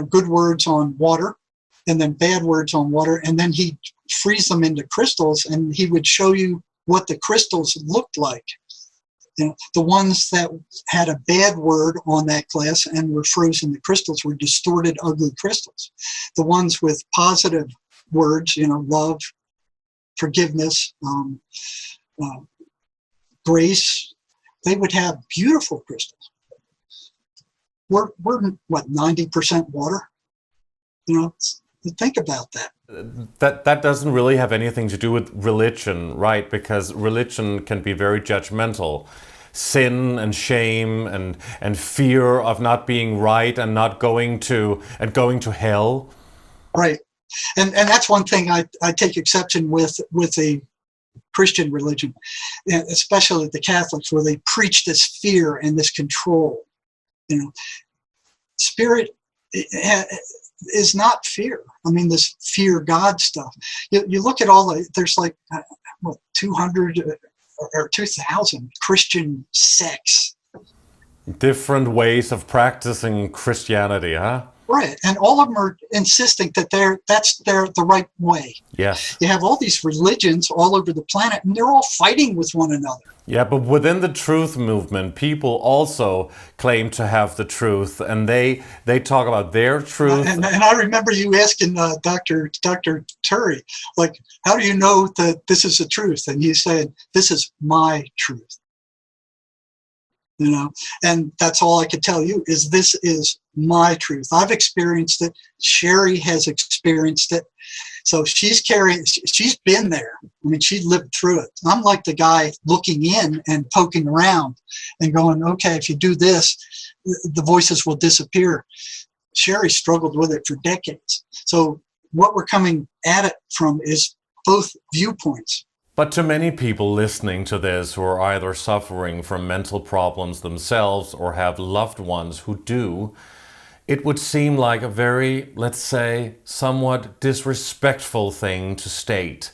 good words on water, and then bad words on water, and then he'd freeze them into crystals, and he would show you what the crystals looked like. The ones that had a bad word on that glass and were frozen, the crystals were distorted, ugly crystals. The ones with positive words, love, forgiveness, grace, they would have beautiful crystals. We're what, 90% water? Think about that. That doesn't really have anything to do with religion, right? Because religion can be very judgmental. Sin and shame and fear of not being right and not going to hell. Right. And that's one thing I take exception with the Christian religion, especially the Catholics, where they preach this fear and this control. Spirit is not fear. I mean, this fear God stuff. You look at there's like, 200 or 2,000 Christian sects. Different ways of practicing Christianity, huh? Right, and all of them are insisting that that's the right way. Yes. You have all these religions all over the planet, and they're all fighting with one another. Yeah, but within the truth movement, people also claim to have the truth, and they talk about their truth. And I remember you asking Dr. Turry, like, how do you know that this is the truth? And he said, this is my truth. And that's all I could tell you is this is my truth. I've experienced it. Sherry has experienced it. So she's been there. I mean, she lived through it. I'm like the guy looking in and poking around and going, okay, if you do this, the voices will disappear. Sherry struggled with it for decades. So what we're coming at it from is both viewpoints. But to many people listening to this who are either suffering from mental problems themselves or have loved ones who do, it would seem like a very, let's say, somewhat disrespectful thing to state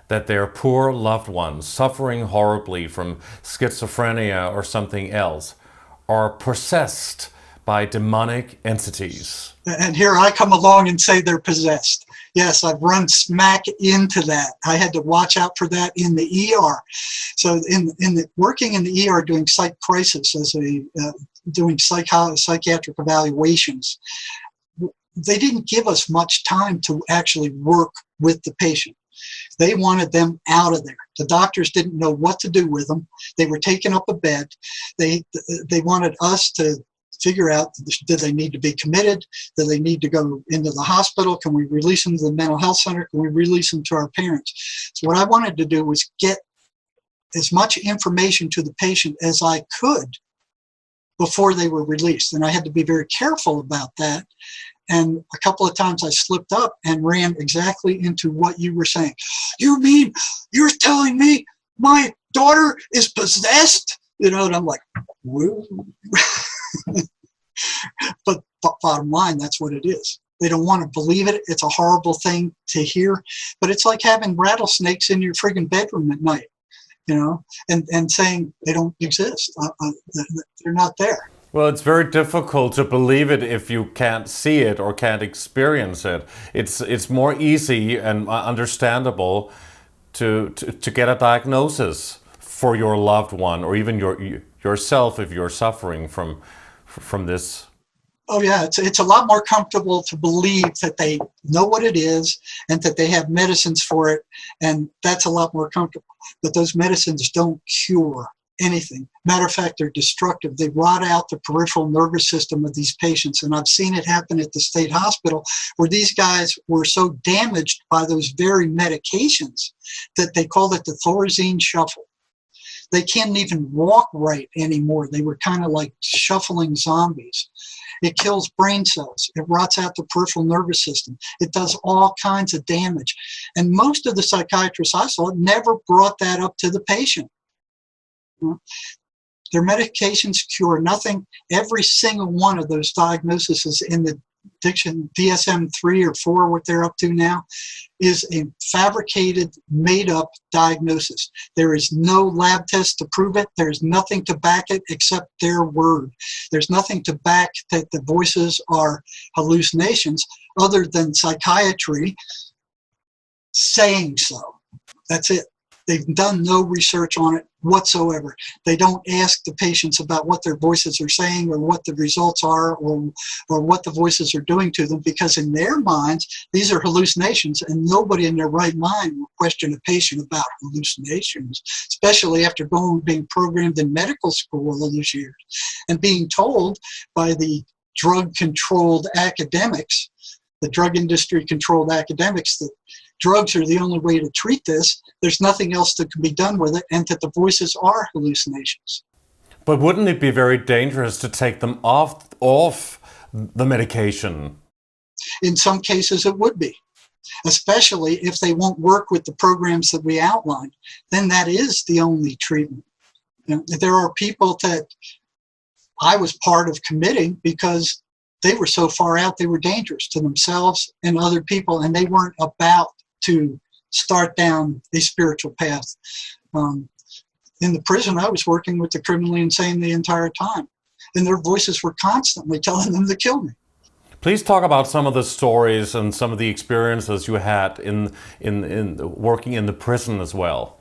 that their poor loved ones suffering horribly from schizophrenia or something else are possessed by demonic entities. And here I come along and say they're possessed. Yes, I've run smack into that. I had to watch out for that in the ER. So working in the ER doing psychosis doing psychiatric evaluations, they didn't give us much time to actually work with the patient. They wanted them out of there. The doctors didn't know what to do with them. They were taking up a bed. They wanted us to figure out, do they need to be committed? Do they need to go into the hospital? Can we release them to the mental health center? Can we release them to our parents? So what I wanted to do was get as much information to the patient as I could before they were released. And I had to be very careful about that. And a couple of times I slipped up and ran exactly into what you were saying. You mean you're telling me my daughter is possessed? And I'm like, whoa. But bottom line, that's what it is. They don't want to believe it. It's a horrible thing to hear, but it's like having rattlesnakes in your friggin' bedroom at night, and saying they don't exist. They're not there. Well, it's very difficult to believe it if you can't see it or can't experience it. It's more easy and understandable to get a diagnosis for your loved one or even yourself if you're suffering from this. Oh yeah, it's a lot more comfortable to believe that they know what it is and that they have medicines for it, and that's a lot more comfortable. But those medicines don't cure anything. Matter of fact, they're destructive. They rot out the peripheral nervous system of these patients, and I've seen it happen at the state hospital where these guys were so damaged by those very medications that they called it the Thorazine shuffle. They can't even walk right anymore. They were kind of like shuffling zombies. It kills brain cells. It rots out the peripheral nervous system. It does all kinds of damage. And most of the psychiatrists I saw never brought that up to the patient. Their medications cure nothing. Every single one of those diagnoses is in the DSM-3 or 4, what they're up to now, is a fabricated, made-up diagnosis. There is no lab test to prove it. There's nothing to back it except their word. There's nothing to back that the voices are hallucinations other than psychiatry saying so. That's it. They've done no research on it whatsoever. They don't ask the patients about what their voices are saying or what the results are or what the voices are doing to them, because in their minds, these are hallucinations, and nobody in their right mind will question a patient about hallucinations, especially after being programmed in medical school all those years and being told by the drug-controlled academics, the drug industry-controlled academics, that drugs are the only way to treat this. There's nothing else that can be done with it, and that the voices are hallucinations. But wouldn't it be very dangerous to take them off the medication? In some cases it would be, especially if they won't work with the programs that we outlined. Then that is the only treatment. There are people that I was part of committing because they were so far out, they were dangerous to themselves and other people, and they weren't about to start down a spiritual path. In the prison, I was working with the criminally insane the entire time, and their voices were constantly telling them to kill me. Please talk about some of the stories and some of the experiences you had in working in the prison as well.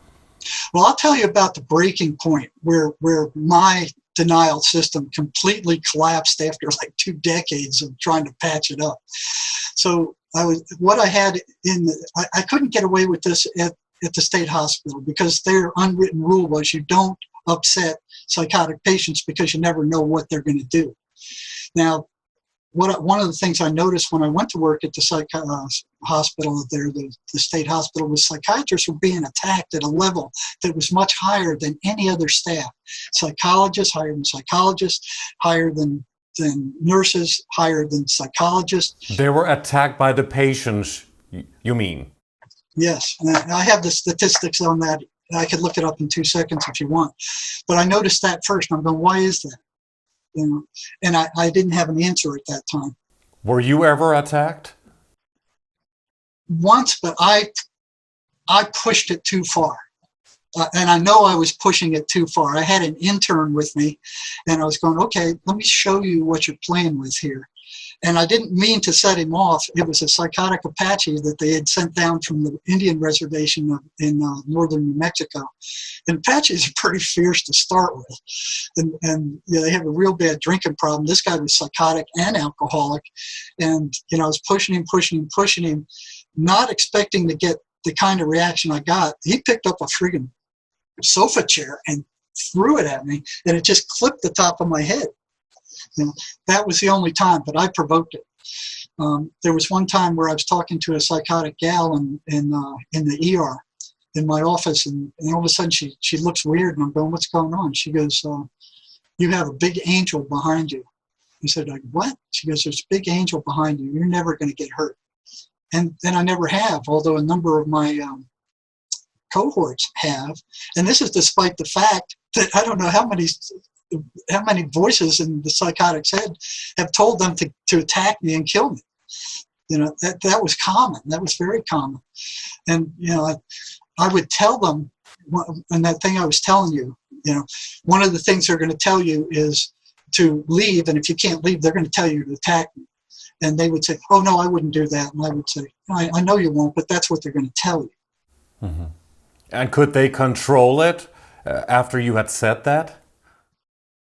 Well, I'll tell you about the breaking point where my denial system completely collapsed after like 2 decades of trying to patch it up. So I couldn't get away with this at the state hospital because their unwritten rule was you don't upset psychotic patients because you never know what they're going to do. Now, one of the things I noticed when I went to work at the hospital there, the state hospital, was psychiatrists were being attacked at a level that was much higher than any other staff. Psychologists, higher than psychologists, higher than nurses, higher than psychologists. They were attacked by the patients, you mean? Yes, and I have the statistics on that. I could look it up in 2 seconds if you want. But I noticed that first. I'm going, why is that? And I didn't have an answer at that time. Were you ever attacked? Once, but I pushed it too far. And I know I was pushing it too far. I had an intern with me, and I was going, okay, let me show you what you're playing with here. And I didn't mean to set him off. It was a psychotic Apache that they had sent down from the Indian reservation in northern New Mexico. And Apaches are pretty fierce to start with. And they have a real bad drinking problem. This guy was psychotic and alcoholic. And, I was pushing him, not expecting to get the kind of reaction I got. He picked up a friggin' sofa chair and threw it at me, and it just clipped the top of my head. That was the only time, but I provoked it. There was one time where I was talking to a psychotic gal in the ER in my office, and all of a sudden she looks weird, and I'm going, what's going on? She goes, you have a big angel behind you. I said, like, what? She goes, there's a big angel behind you. You're never going to get hurt. And I never have, although a number of my cohorts have. And this is despite the fact that I don't know how many voices in the psychotic's head have told them to attack me and kill me. That was common. That was very common. And, I would tell them, and that thing I was telling you, one of the things they're going to tell you is to leave, and if you can't leave, they're going to tell you to attack me. And they would say, oh, no, I wouldn't do that. And I would say, I know you won't, but that's what they're going to tell you. Mm-hmm. And could they control it after you had said that?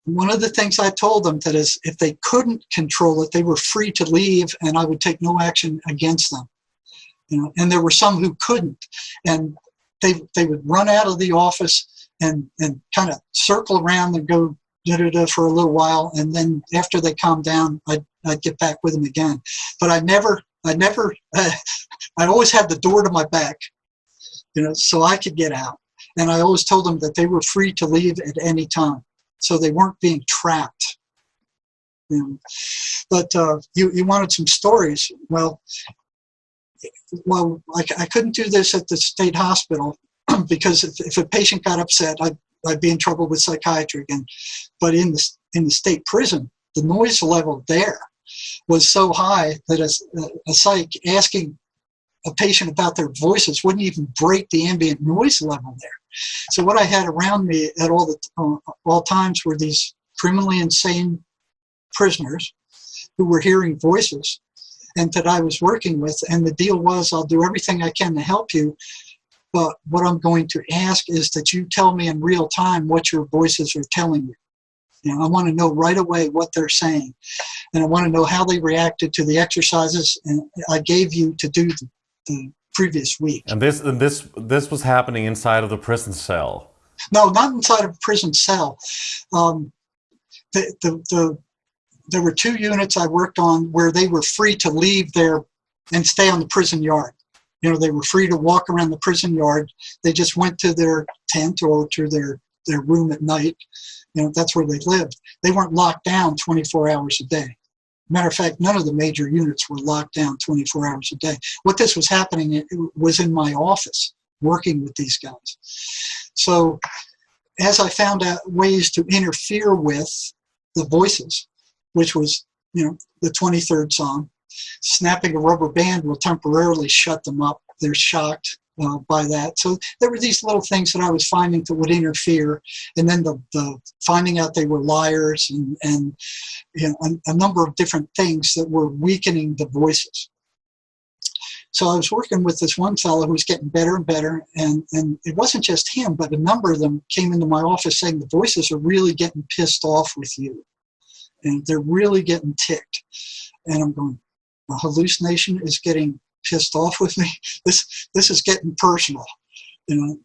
One of the things I told them that is, if they couldn't control it, they were free to leave, and I would take no action against them. And there were some who couldn't, and they would run out of the office and kind of circle around and go for a little while, and then after they calmed down, I'd get back with them again. But I always had the door to my back, so I could get out. And I always told them that they were free to leave at any time, so they weren't being trapped. But you wanted some stories. Well, I couldn't do this at the state hospital because if a patient got upset, I'd be in trouble with psychiatry again. But in the state prison, the noise level there was so high that a psych asking a patient about their voices wouldn't even break the ambient noise level there. So what I had around me at all times were these criminally insane prisoners who were hearing voices and that I was working with. And the deal was, I'll do everything I can to help you, but what I'm going to ask is that you tell me in real time what your voices are telling you. You know, I want to know right away what they're saying, and I want to know how they reacted to the exercises I gave you to do the previous week. And this was happening inside of the prison cell? No, not inside of a prison cell. There were 2 units I worked on where they were free to leave there and stay on the prison yard. You know, they were free to walk around the prison yard. They just went to their tent or to their room at night. You know, that's where they lived. They weren't locked down 24 hours a day. Matter of fact, none of the major units were locked down 24 hours a day. What this was happening, it was in my office, working with these guys. So as I found out ways to interfere with the voices, which was, you know, the 23rd song, snapping a rubber band will temporarily shut them up. They're shocked by that. So there were these little things that I was finding that would interfere, and then the finding out they were liars and you know, a number of different things that were weakening the voices. So I was working with this one fellow who was getting better and better, and it wasn't just him, but a number of them came into my office saying the voices are really getting pissed off with you, and they're really getting ticked. And I'm going, a hallucination is getting pissed off with me. This is getting personal, you know.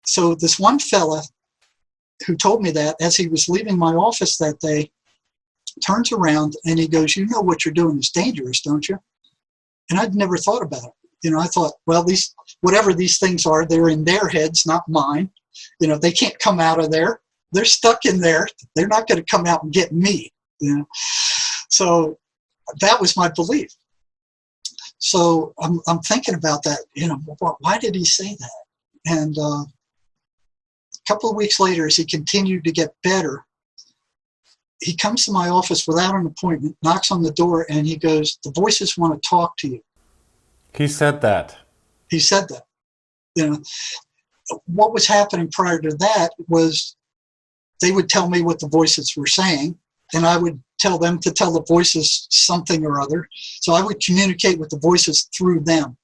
So this one fella who told me that, as he was leaving my office that day, turns around and he goes, "You know what you're doing is dangerous, don't you?" And I'd never thought about it. You know, I thought, well, whatever these things are, they're in their heads, not mine. You know, they can't come out of there. They're stuck in there. They're not going to come out and get me. You know, so that was my belief. So I'm thinking about that. You know, why did he say that? And a couple of weeks later, as he continued to get better, he comes to my office without an appointment, knocks on the door, and he goes, "The voices want to talk to you." He said that. He said that. You know, what was happening prior to that was they would tell me what the voices were saying, and I would tell them to tell the voices something or other. So I would communicate with the voices through them.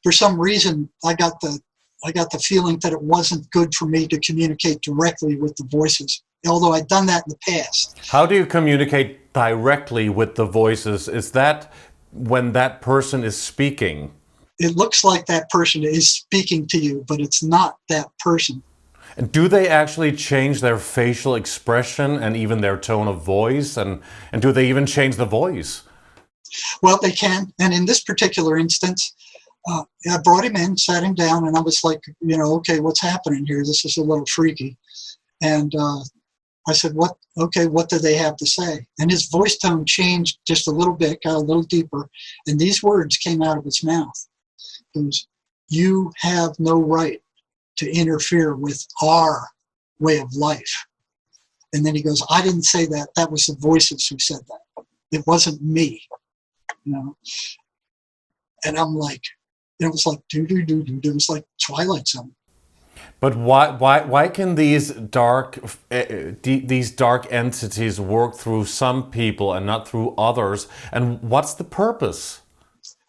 For some reason, I got the feeling that it wasn't good for me to communicate directly with the voices, although I'd done that in the past. How do you communicate directly with the voices? Is that when that person is speaking? It looks like that person is speaking to you, but it's not that person. And do they actually change their facial expression and even their tone of voice? And do they even change the voice? Well, they can. And in this particular instance, I brought him in, sat him down, and I was like, you know, okay, what's happening here? This is a little freaky. And I said, what do they have to say? And his voice tone changed just a little bit, got a little deeper. And these words came out of his mouth. It was, "You have no right to interfere with our way of life." And then he goes, "I didn't say that. That was the voices who said that. It wasn't me." You know? And I'm like, it was like do-do-do-do. It was like Twilight Zone. But why can these dark entities work through some people and not through others? And what's the purpose?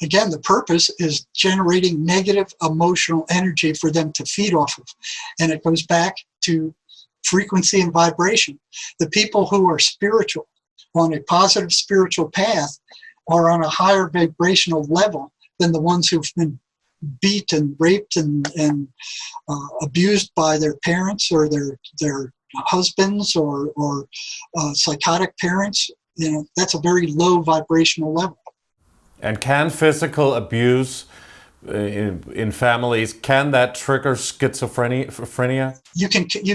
Again, the purpose is generating negative emotional energy for them to feed off of. And it goes back to frequency and vibration. The people who are spiritual, on a positive spiritual path, are on a higher vibrational level than the ones who've been beat and raped and abused by their parents or their husbands or psychotic parents. You know, that's a very low vibrational level. And can physical abuse in families, can that trigger schizophrenia? You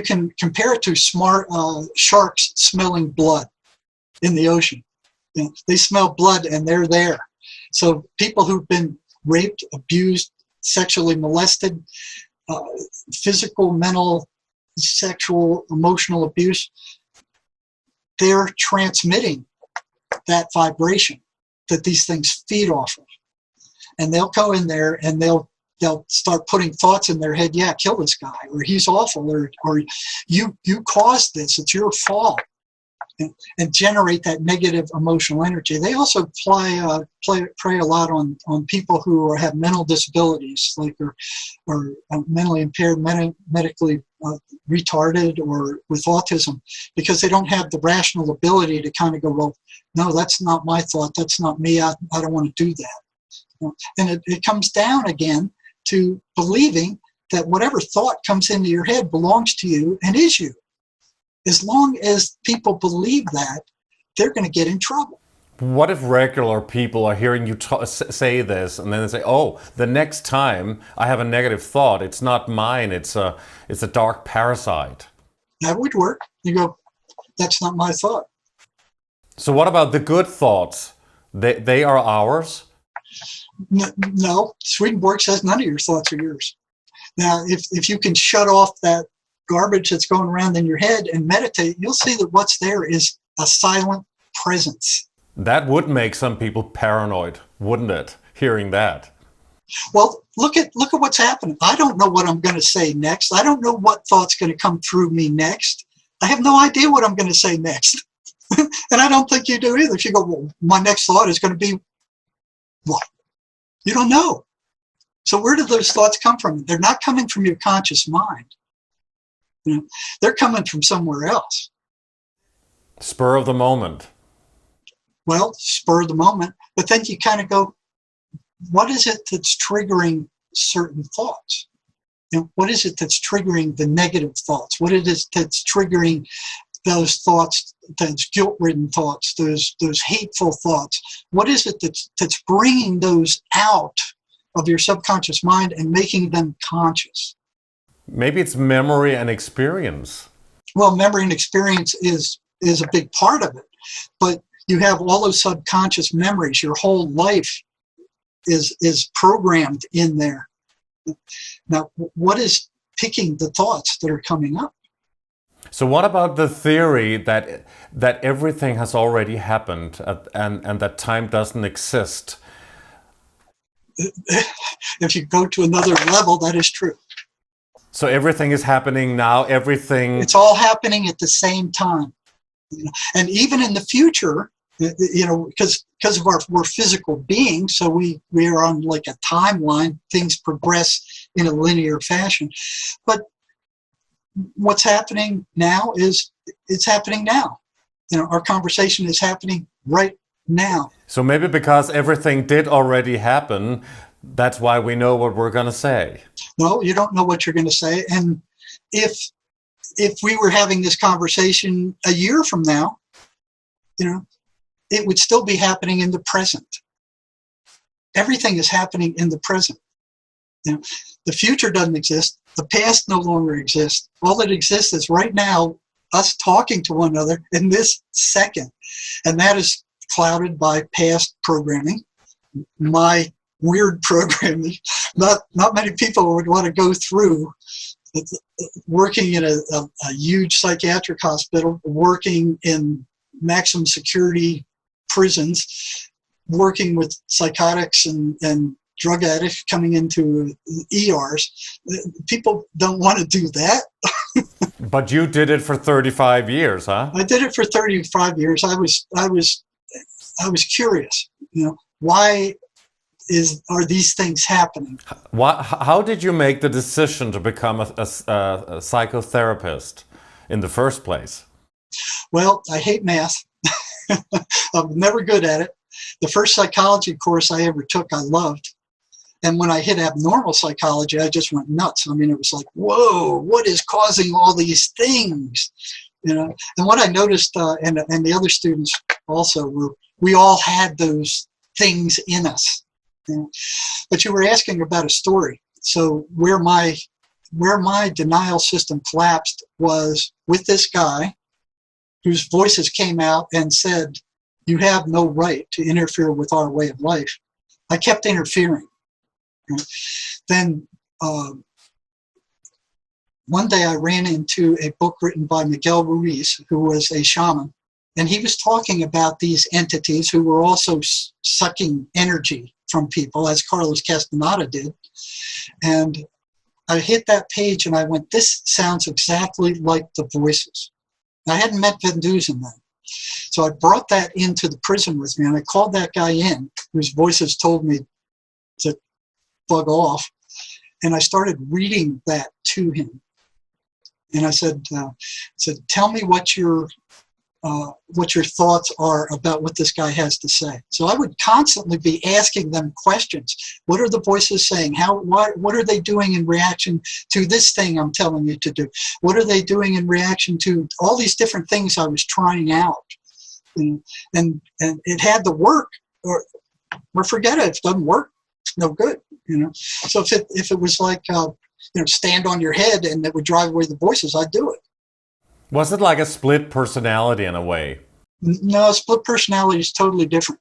can compare it to smart sharks smelling blood in the ocean. You know, they smell blood and they're there. So people who've been raped, abused, sexually molested, physical, mental, sexual, emotional abuse, they're transmitting that vibration that these things feed off of. And they'll go in there and they'll start putting thoughts in their head, yeah, kill this guy, or he's awful, or you caused this, it's your fault, and generate that negative emotional energy. They also prey a lot on people who have mental disabilities, like or mentally impaired, medically retarded, or with autism, because they don't have the rational ability to kind of go, well, no, that's not my thought, that's not me, I don't want to do that. And it comes down again to believing that whatever thought comes into your head belongs to you and is you. As long as people believe that, they're going to get in trouble. What if regular people are hearing you say this, and then they say, oh, the next time I have a negative thought, it's not mine, it's a dark parasite? That would work. You go, that's not my thought. So what about the good thoughts? They are ours? No, Swedenborg says none of your thoughts are yours. Now, if you can shut off that garbage that's going around in your head and meditate, you'll see that what's there is a silent presence. That would make some people paranoid, wouldn't it, hearing that? Well, look at what's happening. I don't know what I'm going to say next. I don't know what thought's going to come through me next. I have no idea what I'm going to say next. And I don't think you do either. If you go, well, my next thought is going to be what? You don't know. So where do those thoughts come from? They're not coming from your conscious mind. You know, they're coming from somewhere else. Spur of the moment. Well, spur of the moment. But then you kind of go, what is it that's triggering certain thoughts? You know, what is it that's triggering the negative thoughts? What it is that's triggering those thoughts, those guilt-ridden thoughts, those hateful thoughts? What is it that's bringing those out of your subconscious mind and making them conscious? Maybe it's memory and experience. Well, memory and experience is a big part of it, but you have all those subconscious memories. Your whole life is programmed in there. Now, what is picking the thoughts that are coming up? So what about the theory that everything has already happened and that time doesn't exist? If you go to another level, that is true. So everything is happening now, everything... It's all happening at the same time. You know? And even in the future, you know, because of we're physical beings, so we are on like a timeline, things progress in a linear fashion. But what's happening now it's happening now. You know, our conversation is happening right now. So maybe because everything did already happen, that's why we know what we're going to say. No, you don't know what you're going to say. And if we were having this conversation a year from now, you know, it would still be happening in the present. Everything is happening in the present. You know, the future doesn't exist. The past no longer exists. All that exists is right now, us talking to one another in this second. And that is clouded by past programming, my weird programming. Not many people would want to go through working in a huge psychiatric hospital, working in maximum security prisons, working with psychotics and drug addicts coming into ERs. People don't want to do that. But you did it for 35 years, huh? I did it for 35 years. I was curious, you know, why are these things happening? How did you make the decision to become a psychotherapist in the first place? Well, I hate math. I'm never good at it. The first psychology course I ever took, I loved. And when I hit abnormal psychology, I just went nuts. I mean, it was like, whoa, what is causing all these things? You know, and what I noticed, and the other students also, were we all had those things in us. You know? But you were asking about a story. So where my denial system collapsed was with this guy whose voices came out and said, you have no right to interfere with our way of life. I kept interfering. Then one day I ran into a book written by Miguel Ruiz, who was a shaman, and he was talking about these entities who were also sucking energy from people, as Carlos Castaneda did. And I hit that page and I went, this sounds exactly like the voices. I hadn't met Van Dusen then. So I brought that into the prison with me, and I called that guy in, whose voices told me to bug off, and I started reading that to him. And I said, tell me what your thoughts are about what this guy has to say. So I would constantly be asking them questions. What are the voices saying? What are they doing in reaction to this thing I'm telling you to do? What are they doing in reaction to all these different things I was trying out? And it had to work, or forget it. If it doesn't work, it's no good. So if it was like stand on your head and it would drive away the voices, I'd do it. Was it like a split personality in a way? No, split personality is totally different.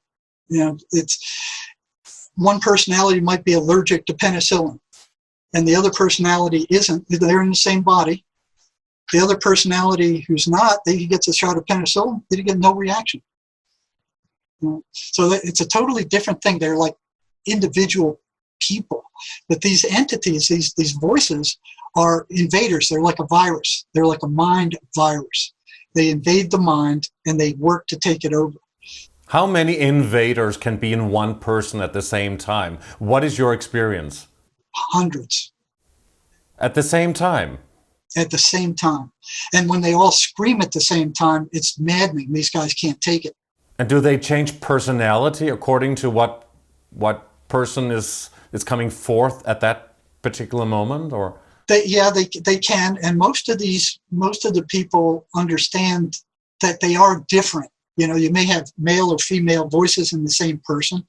It's one personality might be allergic to penicillin, and the other personality isn't. They're in the same body. The other personality who's not, he gets a shot of penicillin, they get no reaction. So it's a totally different thing. They're like individual people. But these entities, these voices, are invaders. They're like a virus. They're like a mind virus. They invade the mind and they work to take it over. How many invaders can be in one person at the same time? What is your experience? Hundreds. At the same time? At the same time. And when they all scream at the same time, it's maddening. These guys can't take it. And do they change personality according to what person is coming forth at that particular moment, or? They can, and most of the people understand that they are different. You may have male or female voices in the same person.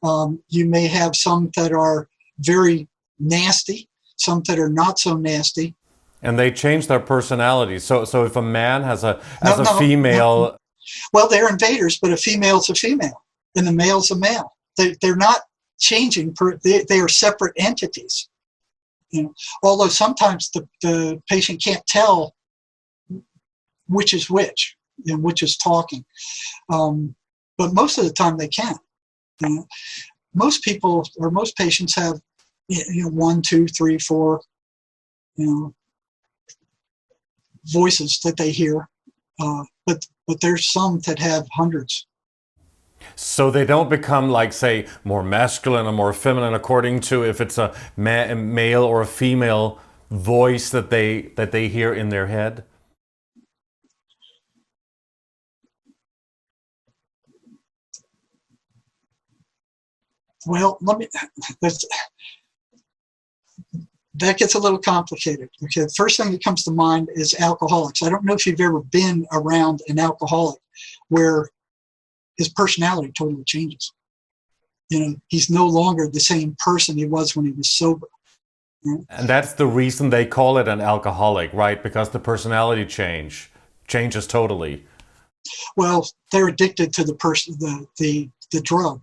You may have some that are very nasty, some that are not so nasty. And they change their personality. So if a man has a female. No. Well, they're invaders, but a female's a female, and the male's a male. They're not changing. They are separate entities. Although sometimes the patient can't tell which is which and which is talking, but most of the time they can. Most people or most patients have 1, 2, 3, 4 voices that they hear, but there's some that have hundreds. So they don't become, like, say, more masculine or more feminine according to if it's a male or a female voice that they hear in their head? Well, that gets a little complicated. Okay, the first thing that comes to mind is alcoholics. I don't know if you've ever been around an alcoholic where his personality totally changes. He's no longer the same person he was when he was sober. And that's the reason they call it an alcoholic, right? Because the personality changes totally. Well, they're addicted to the drug,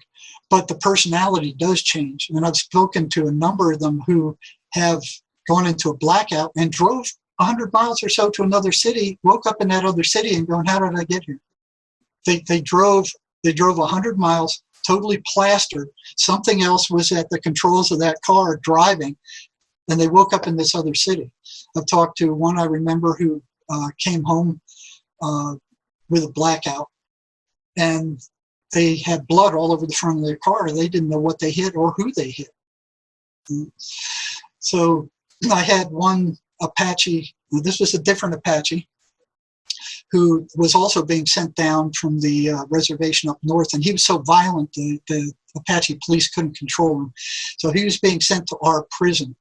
but the personality does change. And I've spoken to a number of them who have gone into a blackout and drove 100 miles or so to another city, woke up in that other city and going, how did I get here? They drove 100 miles, totally plastered. Something else was at the controls of that car driving, and they woke up in this other city. I've talked to one I remember who came home with a blackout, and they had blood all over the front of their car. They didn't know what they hit or who they hit. So I had one Apache, this was a different Apache, who was also being sent down from the reservation up north, and he was so violent the Apache police couldn't control him. So he was being sent to our prison.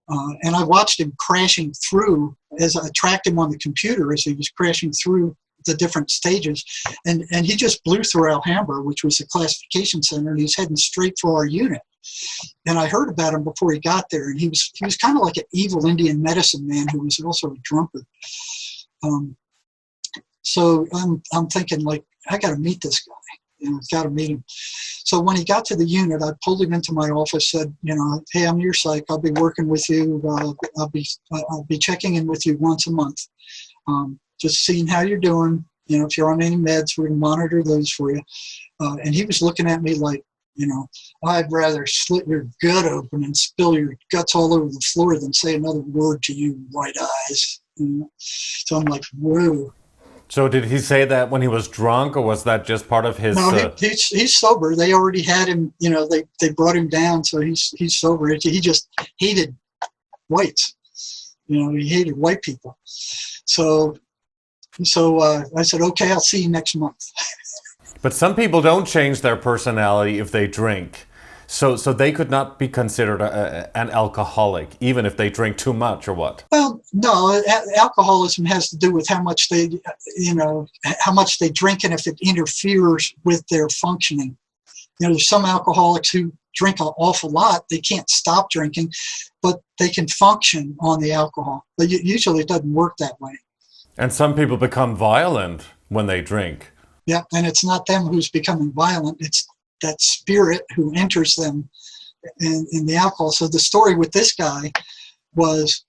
And I watched him crashing through, as I tracked him on the computer as he was crashing through the different stages. And he just blew through Alhambra, which was the classification center, and he was heading straight for our unit. And I heard about him before he got there, and he was kind of like an evil Indian medicine man who was also a drunkard. So I'm thinking, like, I got to meet this guy. got to meet him. So when he got to the unit, I pulled him into my office, said, hey, I'm your psych. I'll be working with you. I'll be checking in with you once a month. Just seeing how you're doing. If you're on any meds, we're going to monitor those for you. And he was looking at me like, I'd rather slit your gut open and spill your guts all over the floor than say another word to you, white eyes. So I'm like, whoa. So did he say that when he was drunk, or was that just part of his... No, he's sober. They already had him, they brought him down, so he's sober. He just hated whites. He hated white people. So I said, okay, I'll see you next month. But some people don't change their personality if they drink. So they could not be considered an alcoholic, even if they drink too much, or what? Well, no, alcoholism has to do with how much they drink and if it interferes with their functioning. There's some alcoholics who drink an awful lot. They can't stop drinking, but they can function on the alcohol. But usually it doesn't work that way. And some people become violent when they drink. Yeah, and it's not them who's becoming violent. It's that spirit who enters them in the alcohol. So the story with this guy was,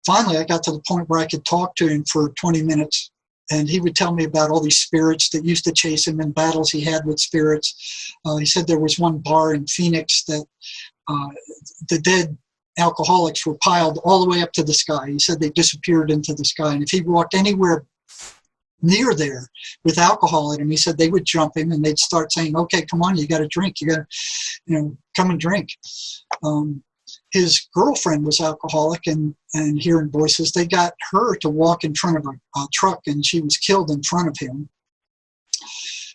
finally I got to the point where I could talk to him for 20 minutes, and he would tell me about all these spirits that used to chase him in battles he had with spirits. He said there was one bar in Phoenix that the dead alcoholics were piled all the way up to the sky. He said they disappeared into the sky, and if he walked anywhere near there with alcohol in him, he said they would jump him and they'd start saying, okay, come on, you got to drink. You got to, come and drink. His girlfriend was alcoholic and hearing voices. They got her to walk in front of a truck, and she was killed in front of him.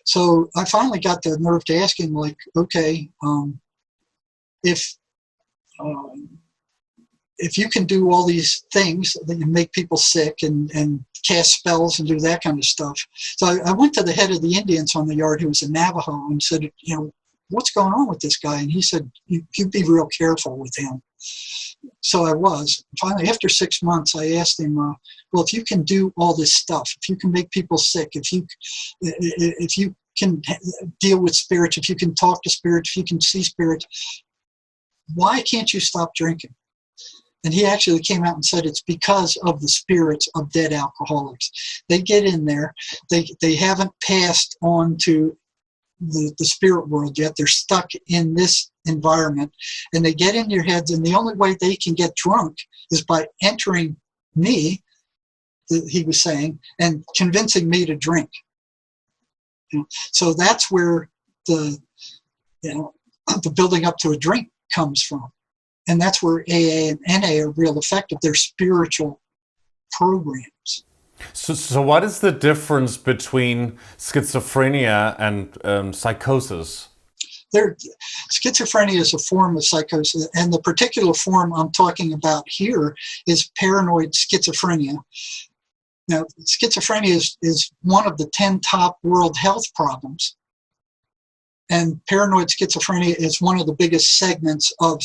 So I finally got the nerve to ask him, like, okay, if you can do all these things that you make people sick and cast spells and do that kind of stuff. So I went to the head of the Indians on the yard, who was a Navajo, and said, what's going on with this guy? And he said, you be real careful with him. So I was. Finally, after 6 months, I asked him, well, if you can do all this stuff, if you can make people sick, if you can deal with spirits, if you can talk to spirits, if you can see spirits, why can't you stop drinking? And he actually came out and said it's because of the spirits of dead alcoholics. They get in there. They haven't passed on to the spirit world yet. They're stuck in this environment, and they get in your heads, and the only way they can get drunk is by entering me, he was saying, and convincing me to drink. So that's where the building up to a drink comes from. And that's where AA and NA are real effective. They're spiritual programs. So what is the difference between schizophrenia and psychosis? Schizophrenia is a form of psychosis, and the particular form I'm talking about here is paranoid schizophrenia. Now, schizophrenia is one of the 10 top world health problems, and paranoid schizophrenia is one of the biggest segments of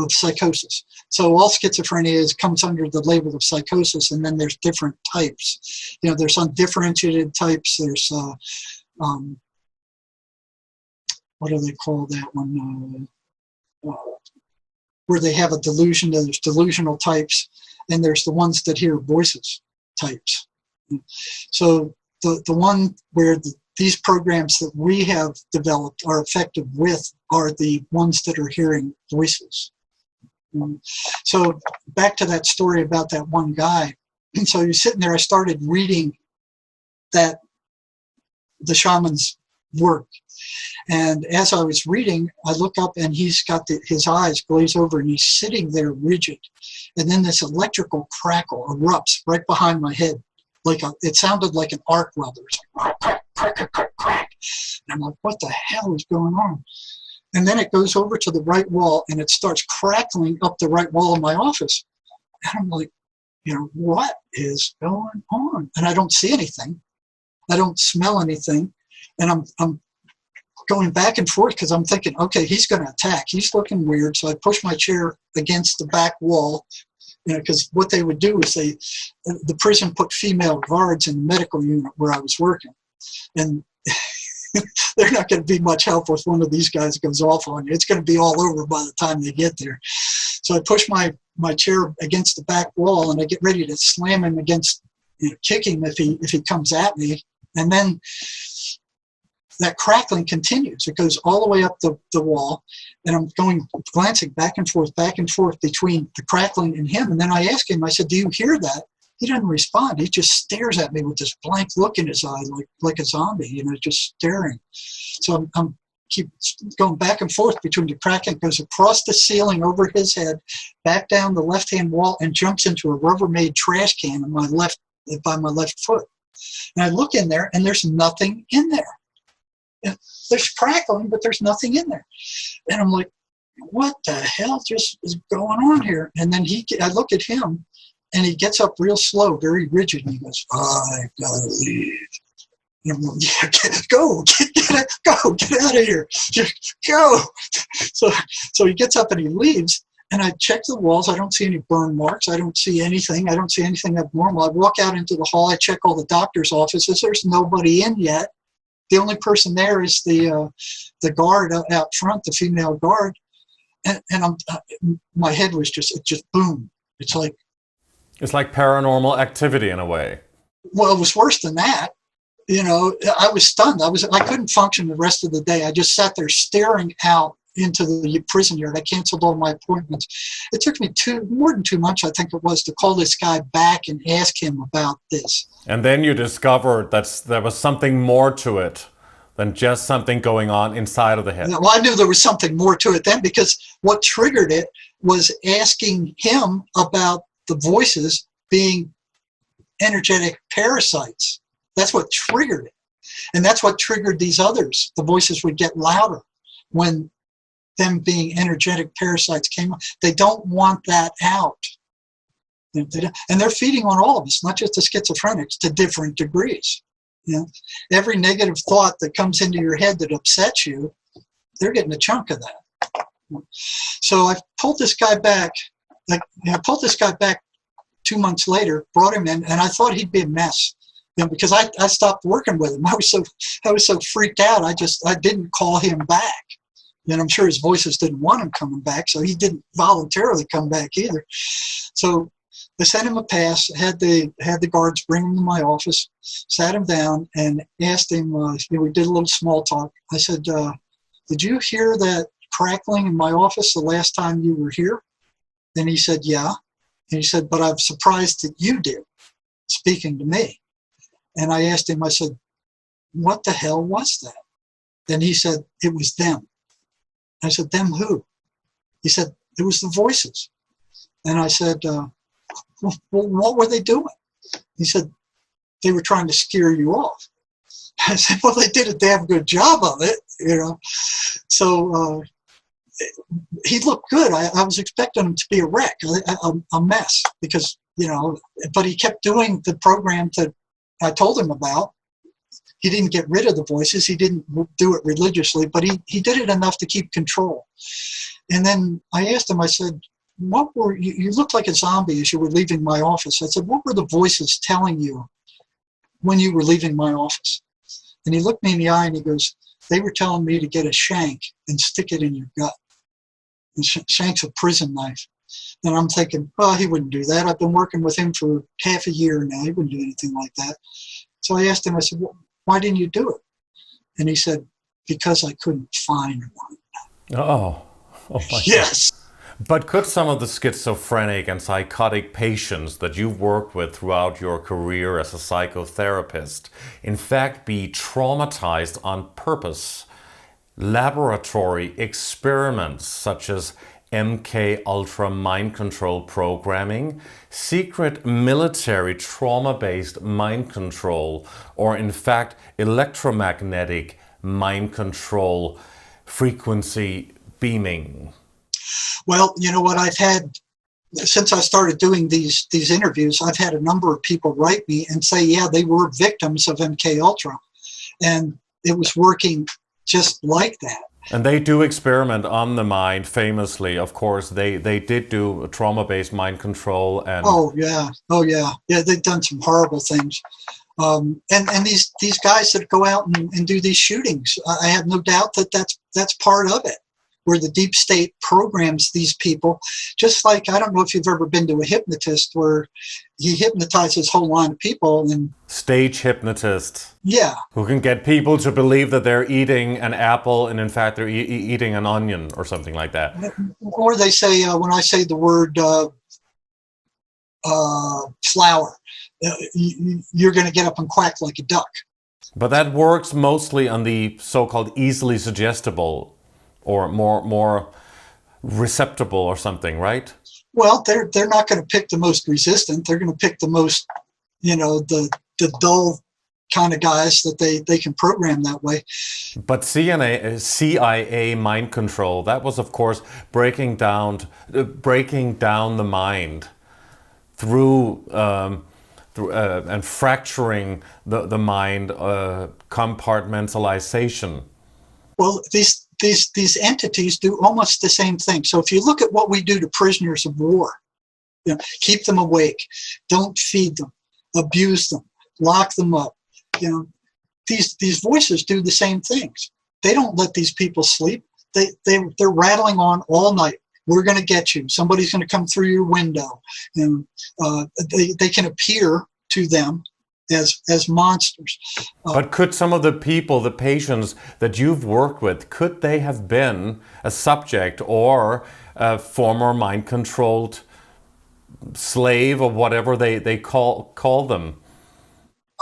psychosis. So all schizophrenia comes under the label of psychosis, and then there's different types. There's undifferentiated types. There's what do they call that one? Where they have a delusion. There's delusional types, and there's the ones that hear voices types. So the one where these programs that we have developed are effective with are the ones that are hearing voices. So back to that story about that one guy. And so you're sitting there, I started reading the shaman's work. And as I was reading, I look up and he's got his eyes glaze over and he's sitting there rigid. And then this electrical crackle erupts right behind my head. It sounded like an arc welder. It's like, crack, crack, crack, crack, crack. And I'm like, what the hell is going on? And then it goes over to the right wall and it starts crackling up the right wall of my office. And I'm like, what is going on? And I don't see anything. I don't smell anything. And I'm going back and forth because I'm thinking, okay, he's going to attack. He's looking weird. So I push my chair against the back wall because what they would do is the prison put female guards in the medical unit where I was working. And they're not going to be much help if one of these guys goes off on you. It's going to be all over by the time they get there. So I push my chair against the back wall, and I get ready to slam him against, kick him if he comes at me. And then that crackling continues. It goes all the way up the wall, and I'm glancing back and forth between the crackling and him. And then I ask him, I said, "Do you hear that?" He doesn't respond. He just stares at me with this blank look in his eye, like a zombie, just staring. So I'm keep going back and forth between the crackling. Goes across the ceiling over his head, back down the left-hand wall, and jumps into a Rubbermaid trash can by my left foot. And I look in there, and there's nothing in there. There's crackling, but there's nothing in there. And I'm like, what the hell just is going on here? And then I look at him, and he gets up real slow, very rigid, and he goes, "I gotta leave." And I'm like, "Yeah, go, get out of here, just go." So he gets up and he leaves, and I check the walls. I don't see any burn marks. I don't see anything. I don't see anything abnormal. I walk out into the hall. I check all the doctor's offices. There's nobody in yet. The only person there is the guard out front, the female guard, and my head was just boom. It's like paranormal activity in a way. Well, it was worse than that. I was stunned. I couldn't function the rest of the day. I just sat there staring out into the prison yard. I canceled all my appointments. It took me more than 2 months, I think it was, to call this guy back and ask him about this. And then you discovered that there was something more to it than just something going on inside of the head. Well, I knew there was something more to it then, because what triggered it was asking him about the voices being energetic parasites. That's what triggered it. And that's what triggered these others. The voices would get louder when them being energetic parasites came up. They don't want that out. And they're feeding on all of us, not just the schizophrenics, to different degrees. Every negative thought that comes into your head that upsets you, they're getting a chunk of that. So I pulled this guy back. I pulled this guy back 2 months later, brought him in, and I thought he'd be a mess, because I stopped working with him. I was so freaked out. I didn't call him back. And I'm sure his voices didn't want him coming back, so he didn't voluntarily come back either. So I sent him a pass, had the guards bring him to my office, sat him down, and asked him, we did a little small talk. I said, "Did you hear that crackling in my office the last time you were here?" And he said, "Yeah." And he said, "But I'm surprised that you did," speaking to me. And I asked him, I said, "What the hell was that?" Then he said, "It was them." I said, "Them who?" He said, "It was the voices." And I said, "Well, what were they doing?" He said, "They were trying to scare you off." I said, "Well, they did a damn good job of it, So he looked good. I was expecting him to be a wreck, a mess, because, but he kept doing the program that I told him about. He didn't get rid of the voices. He didn't do it religiously, but he did it enough to keep control. And then I asked him, I said, you looked like a zombie as you were leaving my office. I said, "What were the voices telling you when you were leaving my office?" And he looked me in the eye and he goes, "They were telling me to get a shank and stick it in your gut." And shank's a prison knife. And I'm thinking, "Oh, he wouldn't do that. I've been working with him for half a year now. He wouldn't do anything like that." So I asked him, I said, "Well, why didn't you do it?" And he said, "Because I couldn't find one." Oh my Yes. God. But could some of the schizophrenic and psychotic patients that you've worked with throughout your career as a psychotherapist in fact be traumatized on purpose? Laboratory experiments such as MK Ultra mind control programming, secret military trauma-based mind control, or in fact electromagnetic mind control frequency beaming? Well, you know what, I've had, since I started doing these interviews, I've had a number of people write me and say, yeah, they were victims of MK Ultra, and it was working just like that. And they do experiment on the mind, famously, of course. They did do trauma-based mind control. And oh yeah, they've done some horrible things. And these guys that go out and do these shootings, I have no doubt that that's part of it, where the deep state programs these people. Just like, I don't know if you've ever been to a hypnotist where he hypnotizes a whole line of people. And stage hypnotist. Yeah. Who can get people to believe that they're eating an apple and in fact they're eating an onion or something like that. Or they say, when I say the word flower, you're going to get up and quack like a duck. But that works mostly on the so-called easily suggestible or more receptible or something, right? Well, they're not going to pick the most resistant. They're going to pick the most, the dull kind of guys that they can program that way. But CIA mind control, that was of course breaking down the mind through and fracturing the mind, compartmentalization. Well, these entities do almost the same thing. So if you look at what we do to prisoners of war, keep them awake, don't feed them, abuse them, lock them up. These voices do the same things. They don't let these people sleep. They're rattling on all night. We're going to get you. Somebody's going to come through your window, and they can appear to them as monsters. But could some of the people, the patients that you've worked with, could they have been a subject or a former mind-controlled slave or whatever they call them?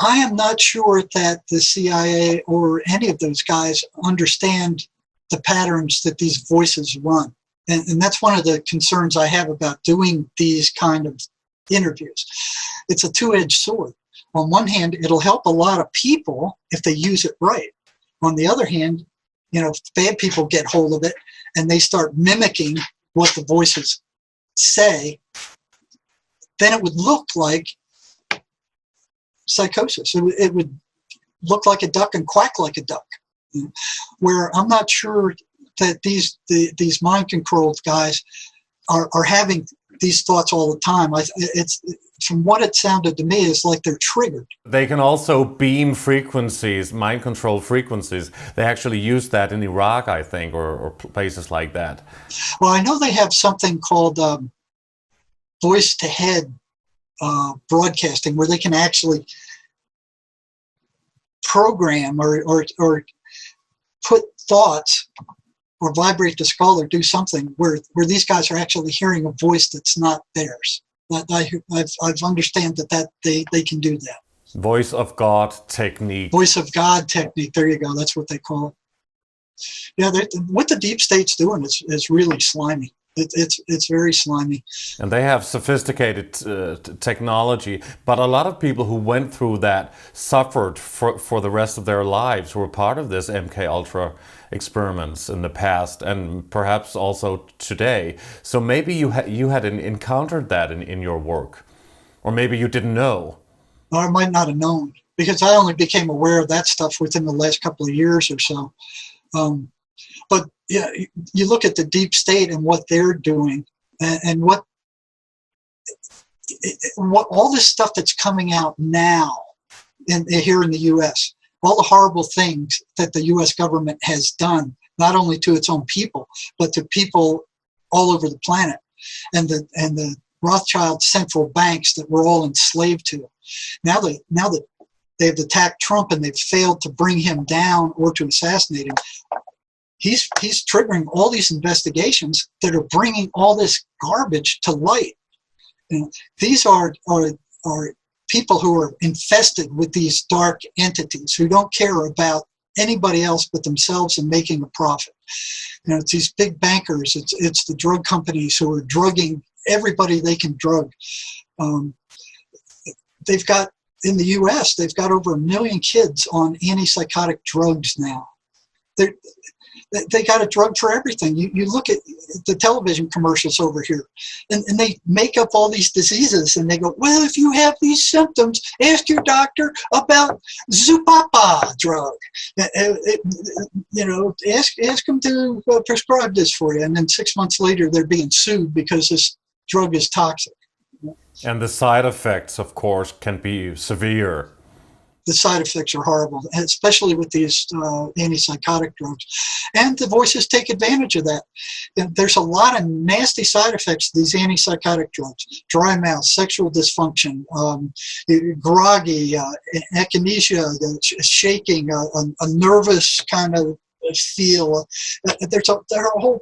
I am not sure that the CIA or any of those guys understand the patterns that these voices run. And that's one of the concerns I have about doing these kind of interviews. It's a two-edged sword. On one hand, it'll help a lot of people if they use it right. On the other hand, if bad people get hold of it and they start mimicking what the voices say, then it would look like psychosis. It would look like a duck and quack like a duck. Where I'm not sure that these mind-controlled guys are having these thoughts all the time. It's from what it sounded to me, it's like they're triggered. They can also beam frequencies, mind-controlled frequencies. They actually use that in Iraq, I think, or places like that. Well, I know they have something called voice-to-head broadcasting, where they can actually program or put thoughts or vibrate the skull or do something where these guys are actually hearing a voice that's not theirs. I've understand that they can do that. Voice of God technique. Voice of God technique. There you go. That's what they call it. Yeah, what the deep state's doing is really slimy. It's very slimy. And they have sophisticated technology, but a lot of people who went through that suffered for the rest of their lives, who were part of this MK Ultra experiments in the past and perhaps also today. So maybe you had encountered that in your work, or maybe you didn't know. Or I might not have known, because I only became aware of that stuff within the last couple of years or so. But yeah, you look at the deep state and what they're doing, and what all this stuff that's coming out now here in the U.S., all the horrible things that the U.S. government has done, not only to its own people, but to people all over the planet, and the Rothschild central banks that we're all enslaved to. Now that they've attacked Trump and they've failed to bring him down or to assassinate him, he's triggering all these investigations that are bringing all this garbage to light. These are people who are infested with these dark entities who don't care about anybody else but themselves and making a profit. It's these big bankers. It's the drug companies who are drugging everybody they can drug. They've got, in the U.S., they've got over 1 million kids on antipsychotic drugs now. They got a drug for everything. You look at the television commercials over here, and they make up all these diseases, and they go, well, if you have these symptoms, ask your doctor about Zupapa drug. Ask them to prescribe this for you. And then 6 months later, they're being sued because this drug is toxic. And the side effects, of course, can be severe. The side effects are horrible, especially with these antipsychotic drugs. And the voices take advantage of that. There's a lot of nasty side effects to these antipsychotic drugs. Dry mouth, sexual dysfunction, groggy, echinacea, shaking, a nervous kind of feel. There's a whole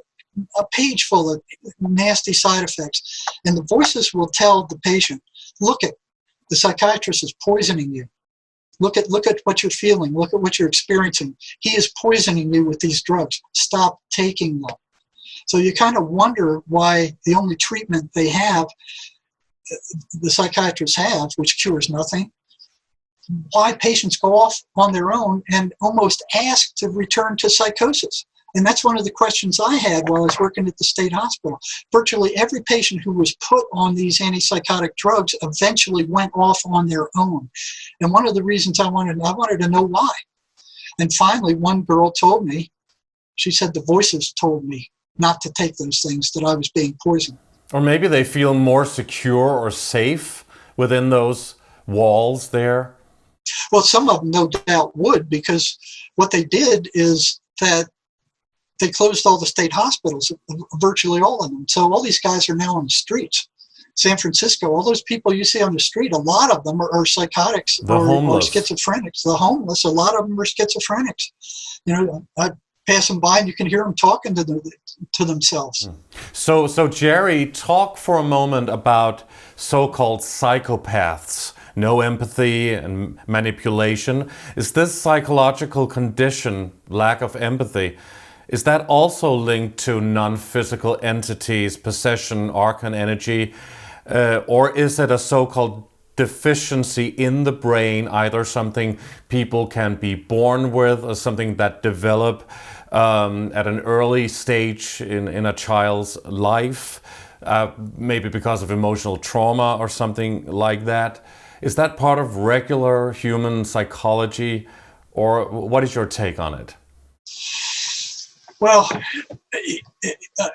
page full of nasty side effects. And the voices will tell the patient, look, the psychiatrist is poisoning you. Look at what you're feeling. Look at what you're experiencing. He is poisoning you with these drugs. Stop taking them. So you kind of wonder why the only treatment they have, the psychiatrists have, which cures nothing, why patients go off on their own and almost ask to return to psychosis. And that's one of the questions I had while I was working at the state hospital. Virtually every patient who was put on these antipsychotic drugs eventually went off on their own. And one of the reasons I wanted to know why. And finally, one girl told me, she said the voices told me not to take those things, that I was being poisoned. Or maybe they feel more secure or safe within those walls there. Well, some of them no doubt would, because what they did is that they closed all the state hospitals, virtually all of them. So all these guys are now on the streets. San Francisco, all those people you see on the street, a lot of them are psychotics or schizophrenics. The homeless, a lot of them are schizophrenics. I pass them by and you can hear them talking to themselves. So Jerry, talk for a moment about so-called psychopaths. No empathy and manipulation. Is this psychological condition, lack of empathy, is that also linked to non-physical entities, possession, archon energy, or is it a so-called deficiency in the brain, either something people can be born with or something that develop at an early stage in a child's life, maybe because of emotional trauma or something like that? Is that part of regular human psychology, or what is your take on it? Well,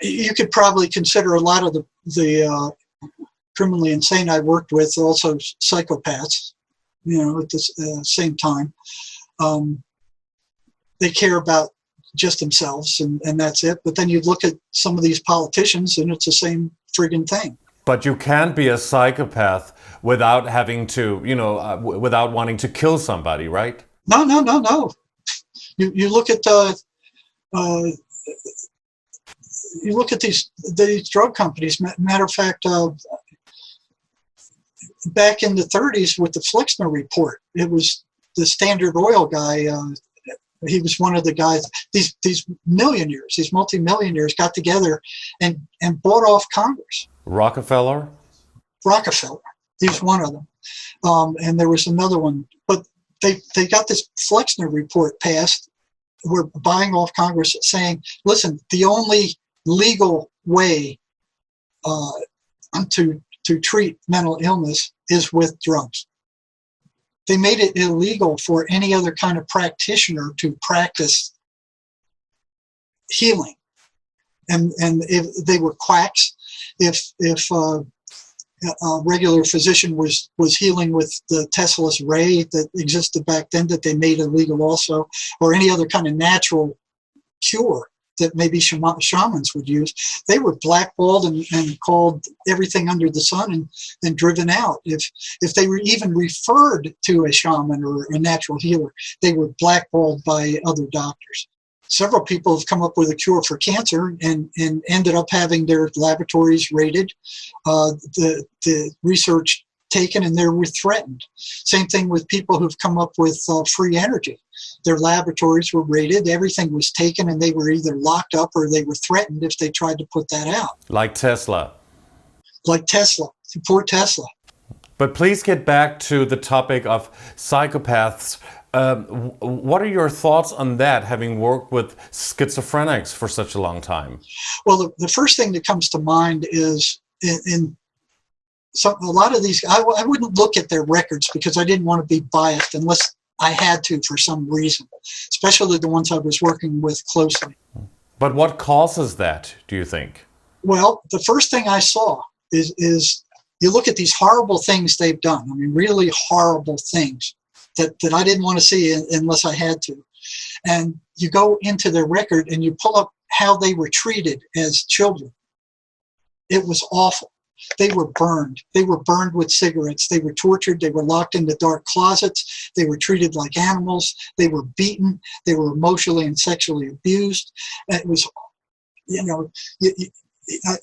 you could probably consider a lot of the criminally insane I worked with also psychopaths, at the same time. They care about just themselves and that's it. But then you look at some of these politicians and it's the same friggin' thing. But you can't be a psychopath without having to, without wanting to kill somebody, right? No. You look at you look at these drug companies. Matter of fact, back in the 30s with the Flexner report, it was the Standard Oil guy. He was one of the guys. These millionaires, these multimillionaires, got together and bought off Congress. Rockefeller. He was one of them, and there was another one. But they got this Flexner report passed. We're buying off Congress, saying, listen, the only legal way to treat mental illness is with drugs. They made it illegal for any other kind of practitioner to practice healing. And if they were quacks, if a regular physician was healing with the Tesla's ray that existed back then that they made illegal also, or any other kind of natural cure that maybe shamans would use, they were blackballed and called everything under the sun and driven out. If they were even referred to a shaman or a natural healer, they were blackballed by other doctors. Several people have come up with a cure for cancer and ended up having their laboratories raided, the research taken, and they were threatened. Same thing with people who've come up with free energy. Their laboratories were raided, everything was taken, and they were either locked up or they were threatened if they tried to put that out. Like Tesla. Poor Tesla. But please get back to the topic of psychopaths What are your thoughts on that, having worked with schizophrenics for such a long time? Well, the first thing that comes to mind is a lot of these, I wouldn't look at their records because I didn't want to be biased unless I had to for some reason, especially the ones I was working with closely. But what causes that, do you think? Well, the first thing I saw is you look at these horrible things they've done. I mean, really horrible things that I didn't want to see unless I had to. And you go into their record and you pull up how they were treated as children. It was awful. They were burned. They were burned with cigarettes. They were tortured. They were locked into dark closets. They were treated like animals. They were beaten. They were emotionally and sexually abused. It was,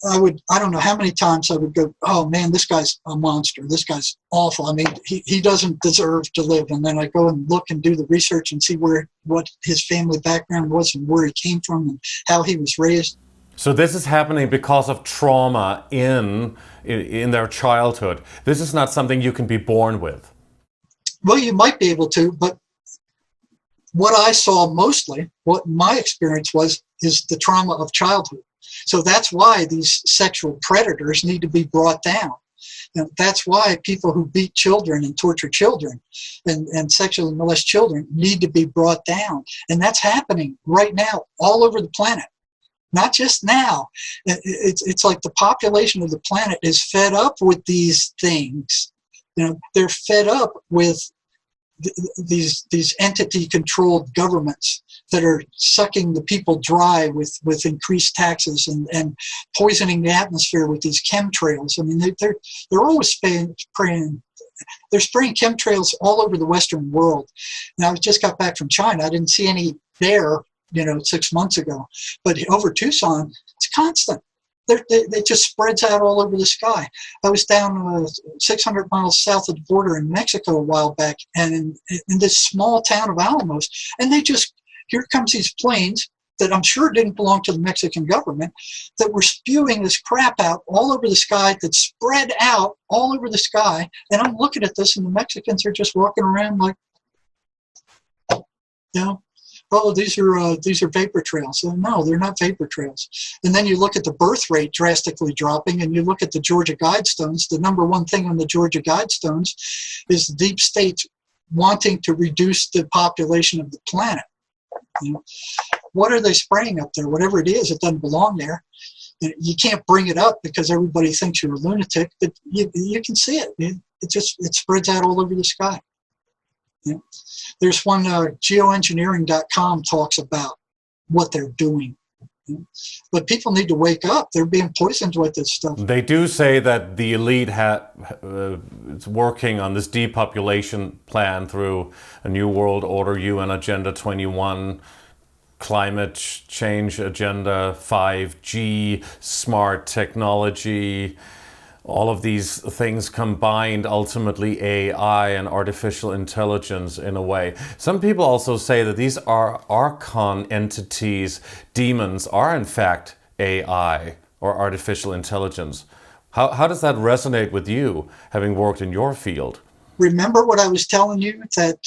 I don't know how many times I would go, oh man, this guy's a monster. This guy's awful. I mean, he doesn't deserve to live. And then I go and look and do the research and see what his family background was and where he came from and how he was raised. So this is happening because of trauma in their childhood. This is not something you can be born with. Well, you might be able to, but what I saw mostly, what my experience was, is the trauma of childhood. So that's why these sexual predators need to be brought down. And that's why people who beat children and torture children and sexually molest children need to be brought down. And that's happening right now all over the planet. Not just now. It's like the population of the planet is fed up with these things. They're fed up with these entity-controlled governments that are sucking the people dry with increased taxes and poisoning the atmosphere with these chemtrails. I mean, they're always spraying. They're spraying chemtrails all over the Western world. And I just got back from China. I didn't see any there 6 months ago. But over Tucson, it's constant. It just spreads out all over the sky. I was down 600 miles south of the border in Mexico a while back, and in this small town of Alamos, and here comes these planes that I'm sure didn't belong to the Mexican government that were spewing this crap out all over the sky that spread out all over the sky. And I'm looking at this, and the Mexicans are just walking around like, oh, these are vapor trails. No, they're not vapor trails. And then you look at the birth rate drastically dropping, and you look at the Georgia Guidestones. The number one thing on the Georgia Guidestones is the deep states wanting to reduce the population of the planet. What are they spraying up there? Whatever it is, it doesn't belong there. You can't bring it up because everybody thinks you're a lunatic, but you can see it. It spreads out all over the sky. There's one, geoengineering.com talks about what they're doing. But people need to wake up. They're being poisoned with this stuff. They do say that the elite is working on this depopulation plan through a New World Order, UN Agenda 21, climate change agenda, 5G, smart technology, all of these things combined, ultimately AI and artificial intelligence in a way. Some people also say that these are Archon entities, demons, are in fact AI or artificial intelligence. How does that resonate with you, having worked in your field? Remember what I was telling you, that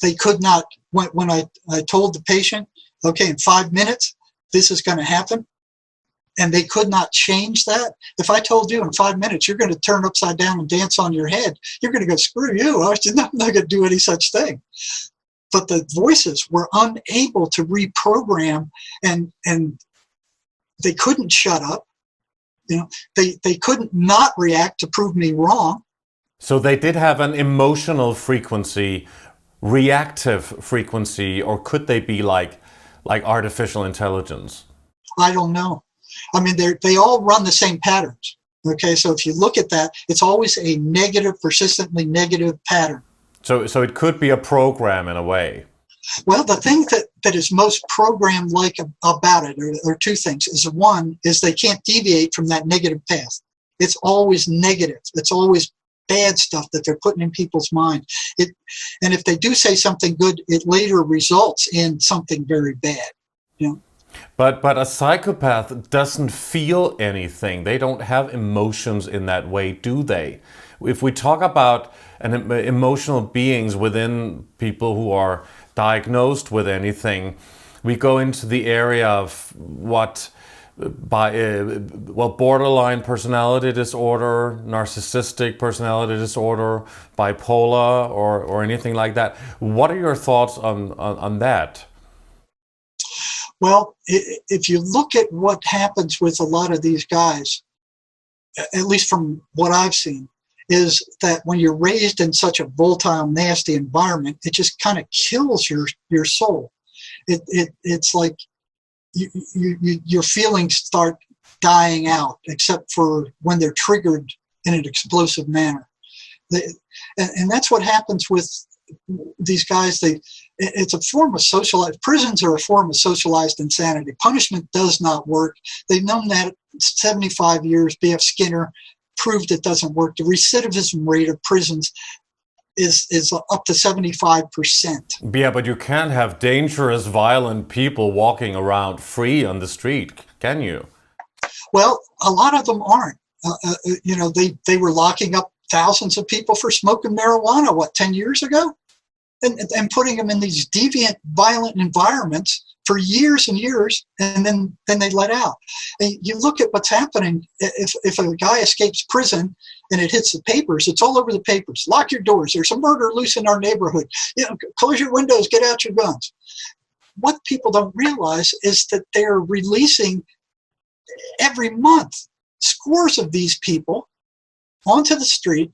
they could not, when I told the patient, okay, in 5 minutes, this is going to happen, and they could not change that. If I told you in 5 minutes, you're going to turn upside down and dance on your head, you're going to go, screw you, I'm not going to do any such thing. But the voices were unable to reprogram, and they couldn't shut up. They couldn't not react to prove me wrong. So they did have an emotional frequency, reactive frequency, or could they be like artificial intelligence? I don't know. I mean, they all run the same patterns. Okay, so if you look at that, it's always a negative, persistently negative pattern. So it could be a program in a way. Well, the thing that is most program-like about it are two things. One is they can't deviate from that negative path. It's always negative. It's always bad stuff that they're putting in people's mind. And if they do say something good, it later results in something very bad. But a psychopath doesn't feel anything. They don't have emotions in that way, do they? If we talk about and emotional beings within people who are diagnosed with anything, we go into the area of what borderline personality disorder, narcissistic personality disorder, bipolar, or anything like that. What are your thoughts on that? Well, if you look at what happens with a lot of these guys, at least from what I've seen, is that when you're raised in such a volatile, nasty environment, it just kind of kills your soul. It's like your feelings start dying out, except for when they're triggered in an explosive manner. And that's what happens with these guys. It's a form of socialized, prisons are a form of socialized insanity. Punishment does not work. They've known that 75 years. B.F. Skinner proved it doesn't work. The recidivism rate of prisons is up to 75%. Yeah, but you can't have dangerous, violent people walking around free on the street, can you? Well, a lot of them aren't. They were locking up thousands of people for smoking marijuana, 10 years ago? And putting them in these deviant, violent environments for years and years, and then they let out. And you look at what's happening. If a guy escapes prison and it hits the papers, it's all over the papers. Lock your doors. There's a murder loose in our neighborhood. Close your windows. Get out your guns. What people don't realize is that they're releasing every month scores of these people onto the street.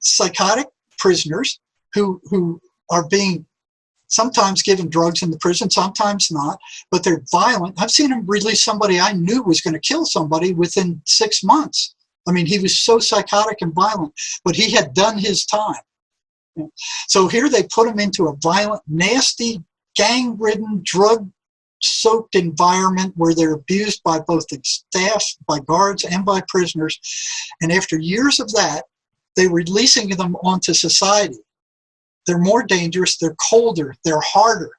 Psychotic prisoners who are being sometimes given drugs in the prison, sometimes not, but they're violent. I've seen them release somebody I knew was going to kill somebody within 6 months. I mean, he was so psychotic and violent, but he had done his time. So here they put him into a violent, nasty, gang-ridden, drug-soaked environment where they're abused by both the staff, by guards, and by prisoners. And after years of that, they're releasing them onto society. They're more dangerous, they're colder, they're harder,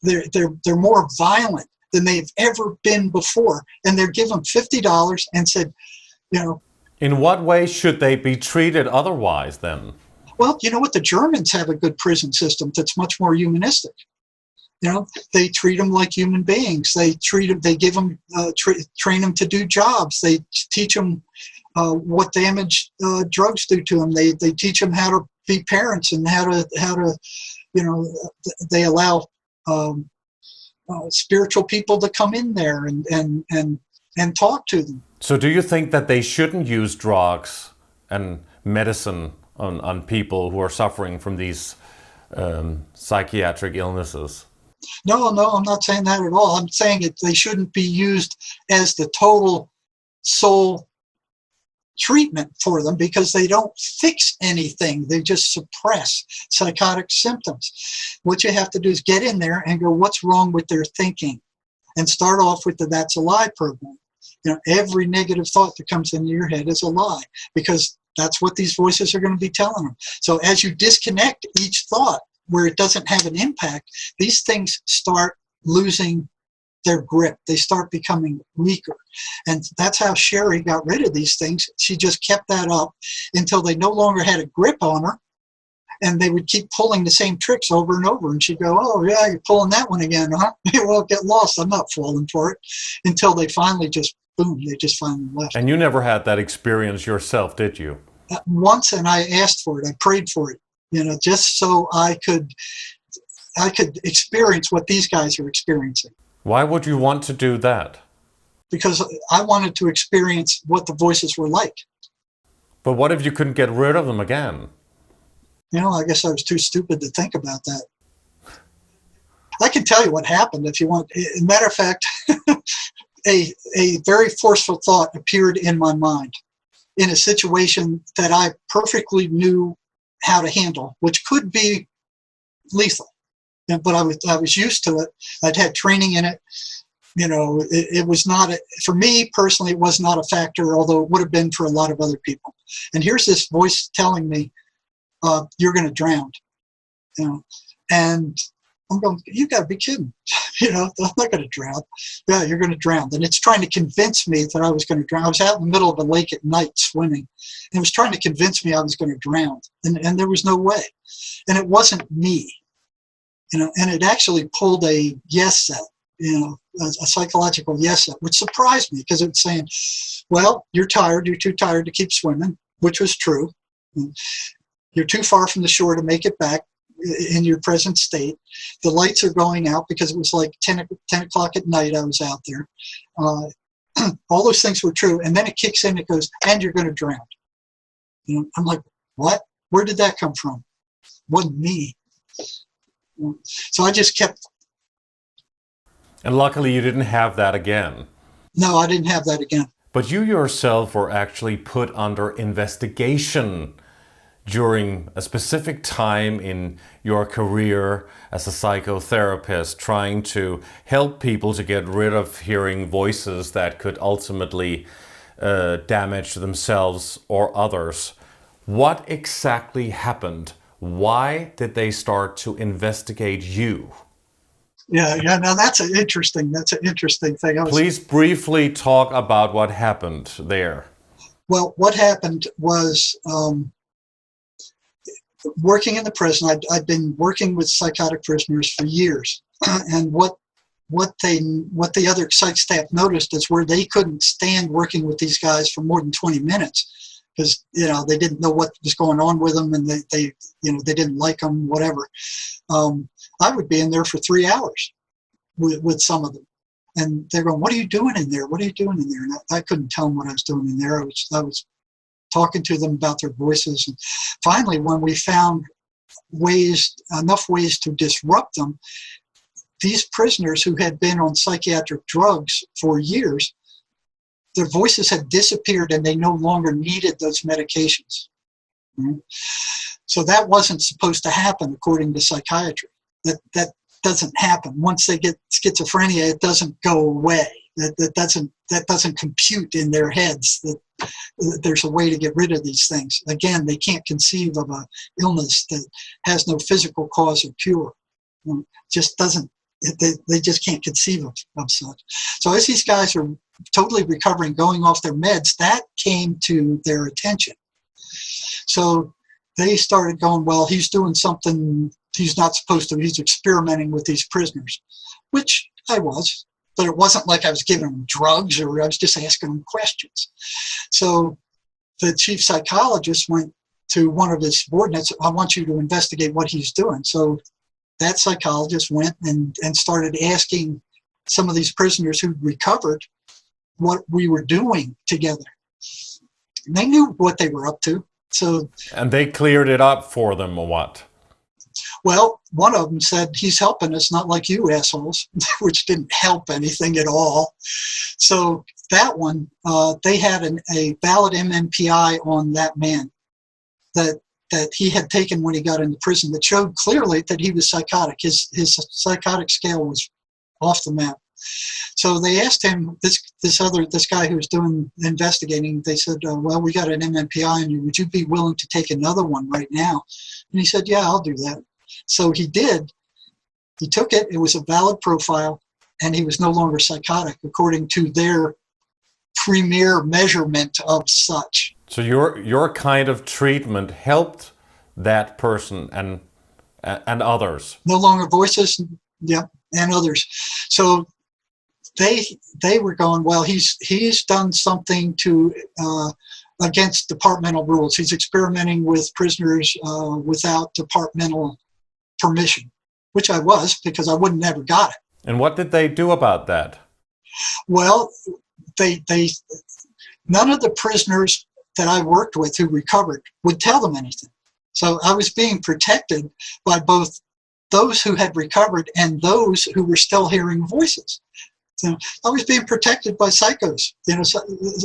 they're more violent than they've ever been before. And they're given $50 and said, In what way should they be treated otherwise then? Well, you know what? The Germans have a good prison system that's much more humanistic. They treat them like human beings. They treat them, they give them, train them to do jobs. They teach them what damage drugs do to them. They teach them how to be parents and how to they allow spiritual people to come in there and talk to them. So do you think that they shouldn't use drugs and medicine on people who are suffering from these psychiatric illnesses? No, I'm not saying that at all. I'm saying they shouldn't be used as the total soul treatment for them, because they don't fix anything. They just suppress psychotic symptoms. What you have to do is get in there and go, what's wrong with their thinking? And start off with the "that's a lie" program. Every negative thought that comes into your head is a lie, because that's what these voices are going to be telling them. So as you disconnect each thought where it doesn't have an impact, these things start losing their grip. They start becoming weaker. And that's how Sherry got rid of these things. She just kept that up until they no longer had a grip on her, and they would keep pulling the same tricks over and over. And she'd go, "Oh yeah, you're pulling that one again, huh? Well, get lost. I'm not falling for it." Until they finally just, boom, they just finally left. And you never had that experience yourself, did you? Once, and I asked for it. I prayed for it, just so I could experience what these guys are experiencing. Why would you want to do that? Because I wanted to experience what the voices were like. But what if you couldn't get rid of them again? I guess I was too stupid to think about that. I can tell you what happened if you want. As a matter of fact, a very forceful thought appeared in my mind in a situation that I perfectly knew how to handle, which could be lethal. But I was used to it. I'd had training in it. It was not, for me personally, it was not a factor, although it would have been for a lot of other people. And here's this voice telling me, "You're going to drown." And I'm going, "You got to be kidding." I'm not going to drown. Yeah, you're going to drown. And it's trying to convince me that I was going to drown. I was out in the middle of a lake at night swimming, and it was trying to convince me I was going to drown, and there was no way. And it wasn't me, and it actually pulled a yes set, a psychological yes set, which surprised me because it was saying, well, you're tired. You're too tired to keep swimming, which was true. You're too far from the shore to make it back in your present state. The lights are going out because it was like 10 o'clock at night I was out there. All those things were true. And then it kicks in, it goes, and you're going to drown. I'm like, what? Where did that come from? Wasn't me. So I just kept. And luckily you didn't have that again. No, I didn't have that again. But you yourself were actually put under investigation during a specific time in your career as a psychotherapist, trying to help people to get rid of hearing voices that could ultimately damage themselves or others. What exactly happened? Why did they start to investigate you? Yeah. Now that's an interesting thing. Please briefly talk about what happened there. Well, what happened was, working in the prison, I'd been working with psychotic prisoners for years, and what the other psych staff noticed is where they couldn't stand working with these guys for more than 20 minutes because they didn't know what was going on with them, and they didn't like them, whatever. I would be in there for 3 hours with some of them, and they're going, "What are you doing in there? What are you doing in there?" And I couldn't tell them what I was doing in there. I was talking to them about their voices. And finally, when we found enough ways to disrupt them, these prisoners who had been on psychiatric drugs for years, their voices had disappeared and they no longer needed those medications. So that wasn't supposed to happen according to psychiatry. That doesn't happen. Once they get schizophrenia, it doesn't go away. That doesn't compute in their heads that there's a way to get rid of these things. Again, they can't conceive of an illness that has no physical cause or cure. Just doesn't. They just can't conceive of such. So as these guys are totally recovering, going off their meds, that came to their attention. So they started going, well, he's doing something he's not supposed to. He's experimenting with these prisoners, which I was. But it wasn't like I was giving them drugs or I was just asking them questions. So the chief psychologist went to one of his subordinates, "I want you to investigate what he's doing." So that psychologist went and started asking some of these prisoners who'd recovered what we were doing together. And they knew what they were up to. And they cleared it up for them, or what? Well, one of them said, "He's helping us, not like you assholes," which didn't help anything at all. So that one, they had a valid MMPI on that man that he had taken when he got into prison that showed clearly that he was psychotic. His psychotic scale was off the map. So they asked him, this guy who was doing investigating, they said, "Well, we got an MMPI on you. Would you be willing to take another one right now?" And he said, "Yeah, I'll do that." So he did. He took it. It was a valid profile, and he was no longer psychotic according to their premier measurement of such. So your kind of treatment helped that person and others. No longer voices, yeah, and others. So they were going, well, he's done something to against departmental rules. He's experimenting with prisoners without departmental permission, which I was, because I wouldn't never got it. And what did they do about that? Well, they none of the prisoners that I worked with who recovered would tell them anything. So I was being protected by both those who had recovered and those who were still hearing voices. So I was being protected by psychos,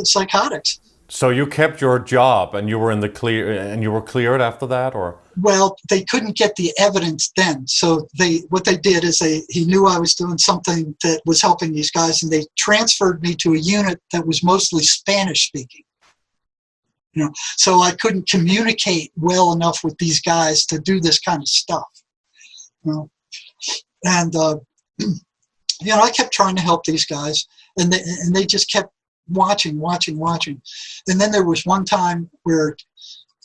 psychotics. So you kept your job and you were in the clear, and you were cleared after that, or? Well, they couldn't get the evidence then. So what they did is he knew I was doing something that was helping these guys, and they transferred me to a unit that was mostly Spanish speaking. So I couldn't communicate well enough with these guys to do this kind of stuff. And I kept trying to help these guys, and they just kept watching. And then there was one time where,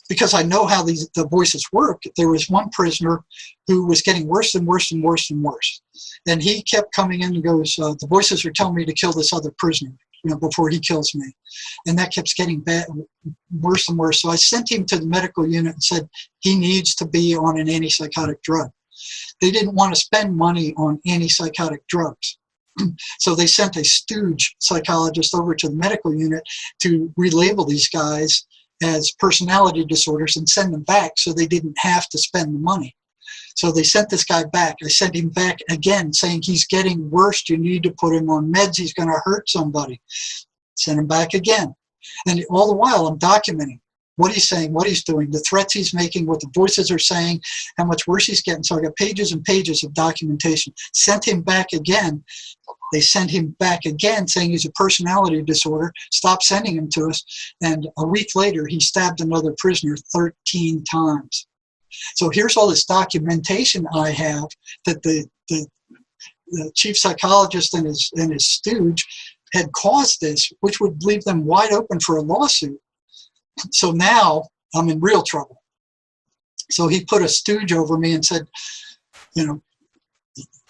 because I know how the voices work, there was one prisoner who was getting worse and worse and worse and worse. And he kept coming in and goes, the voices are telling me to kill this other prisoner, before he kills me. And that kept getting worse and worse. So I sent him to the medical unit and said, he needs to be on an antipsychotic drug. They didn't want to spend money on antipsychotic drugs. So they sent a stooge psychologist over to the medical unit to relabel these guys as personality disorders and send them back so they didn't have to spend the money. So they sent this guy back. I sent him back again saying he's getting worse. You need to put him on meds. He's going to hurt somebody. Send him back again. And all the while I'm documenting what he's saying, what he's doing, the threats he's making, what the voices are saying, how much worse he's getting. So I got pages and pages of documentation. Sent him back again. They sent him back again saying he's a personality disorder. Stop sending him to us. And a week later, he stabbed another prisoner 13 times. So here's all this documentation I have that the chief psychologist and his stooge had caused this, which would leave them wide open for a lawsuit. So now I'm in real trouble. So he put a stooge over me and said,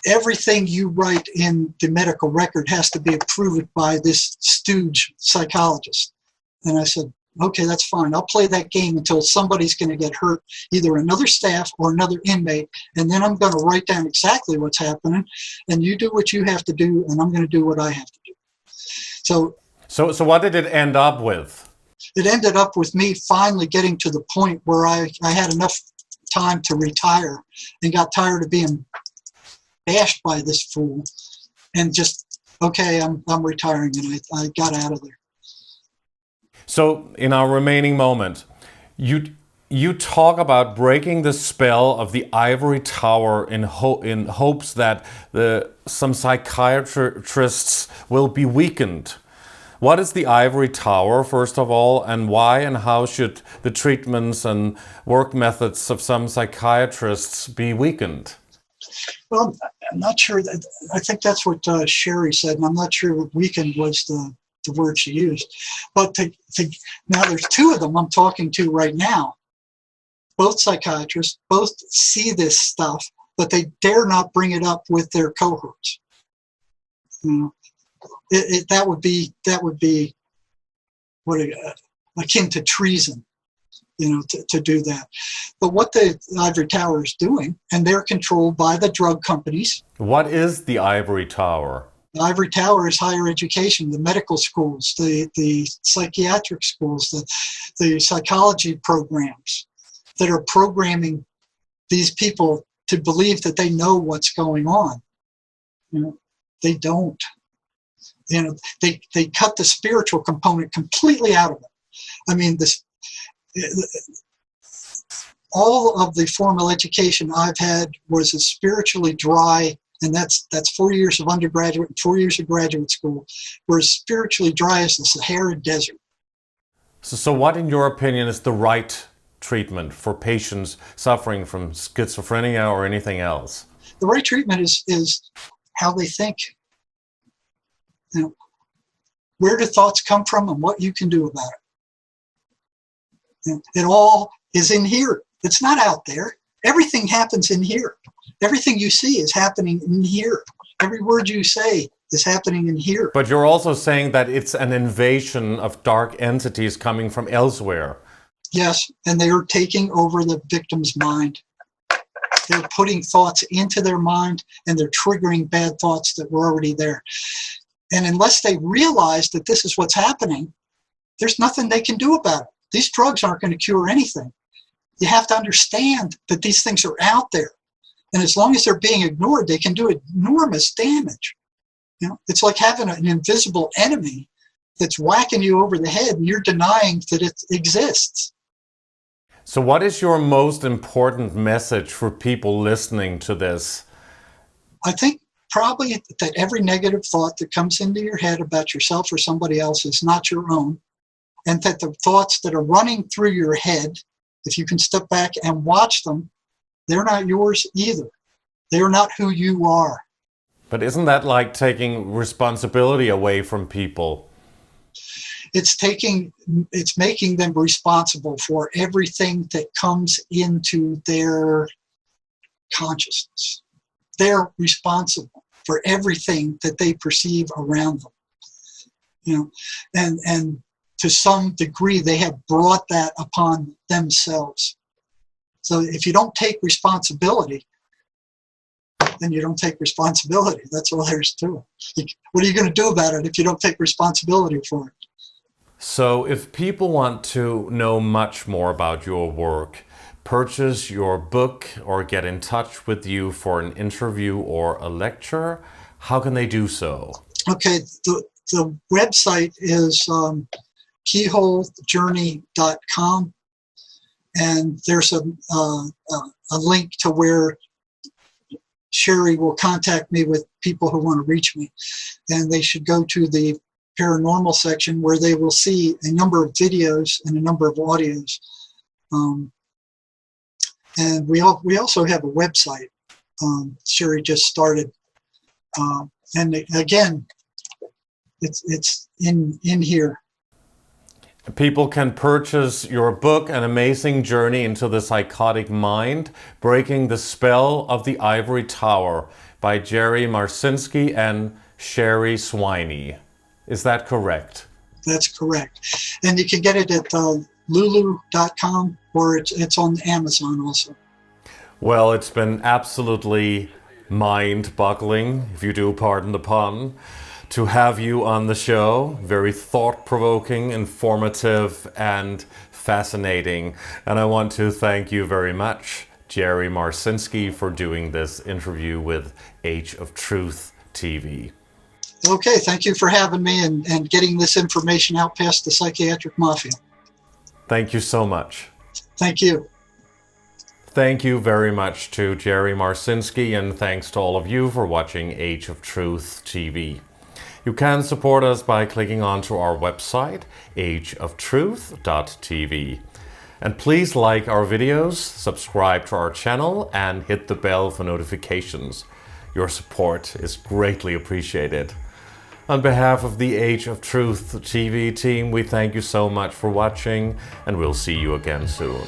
everything you write in the medical record has to be approved by this stooge psychologist. And I said, okay, that's fine. I'll play that game until somebody's going to get hurt, either another staff or another inmate, and then I'm going to write down exactly what's happening, and you do what you have to do, and I'm going to do what I have to do. So what did it end up with? It ended up with me finally getting to the point where I had enough time to retire and got tired of being bashed by this fool, and just, okay, I'm retiring, and I got out of there. So in our remaining moment, you talk about breaking the spell of the ivory tower in hopes that some psychiatrists will be weakened. What is the ivory tower, first of all, and why and how should the treatments and work methods of some psychiatrists be weakened? Well, I'm not sure. I think that's what Sherry said, and I'm not sure what weakened was the word she used. But now there's two of them I'm talking to right now. Both psychiatrists, both see this stuff, but they dare not bring it up with their cohorts. That would be what akin to treason, to do that. But what the ivory tower is doing, and they're controlled by the drug companies. What is the ivory tower? The ivory tower is higher education, the medical schools, the psychiatric schools, the psychology programs that are programming these people to believe that they know what's going on. They don't. They cut the spiritual component completely out of it. I mean, all of the formal education I've had was a spiritually dry, and that's 4 years of undergraduate and 4 years of graduate school, were as spiritually dry as the Sahara Desert. So what, in your opinion, is the right treatment for patients suffering from schizophrenia or anything else? The right treatment is how they think. Where do thoughts come from and what you can do about it. It all is in here. It's not out there. Everything happens in here. Everything you see is happening in here. Every word you say is happening in here. But you're also saying that it's an invasion of dark entities coming from elsewhere. Yes, and they are taking over the victim's mind. They're putting thoughts into their mind, and they're triggering bad thoughts that were already there. And unless they realize that this is what's happening, there's nothing they can do about it. These drugs aren't going to cure anything. You have to understand that these things are out there. And as long as they're being ignored, they can do enormous damage. It's like having an invisible enemy that's whacking you over the head and you're denying that it exists. So what is your most important message for people listening to this? I think probably that every negative thought that comes into your head about yourself or somebody else is not your own, and that the thoughts that are running through your head, if you can step back and watch them, they're not yours either. They're not who you are. But isn't that like taking responsibility away from people? It's making them responsible for everything that comes into their consciousness. They're responsible for everything that they perceive around them. You know, and to some degree, they have brought that upon themselves. So if you don't take responsibility, then you don't take responsibility. That's all there is to it. What are you going to do about it if you don't take responsibility for it? So if people want to know much more about your work, purchase your book or get in touch with you for an interview or a lecture, how can they do so? Okay, the website is keyholejourney.com, and there's a link to where Sherry will contact me with people who want to reach me, and they should go to the paranormal section where they will see a number of videos and a number of audios. And we also have a website. Sherry just started, and again, it's in here. People can purchase your book, An Amazing Journey into the Psychotic Mind, Breaking the Spell of the Ivory Tower by Jerry Marzinsky and Sherry Swiney. Is that correct? That's correct. And you can get it at lulu.com, or it's on Amazon also. Well, it's been absolutely mind-boggling, if you do pardon the pun, to have you on the show. Very thought-provoking, informative, and fascinating. And I want to thank you very much, Jerry Marzinsky, for doing this interview with Age of Truth TV. Okay, thank you for having me and getting this information out past the psychiatric mafia. Thank you so much. Thank you. Thank you very much to Jerry Marzinsky, and thanks to all of you for watching Age of Truth TV. You can support us by clicking onto our website, ageoftruth.tv. And please like our videos, subscribe to our channel, and hit the bell for notifications. Your support is greatly appreciated. On behalf of the Age of Truth TV team, we thank you so much for watching, and we'll see you again soon.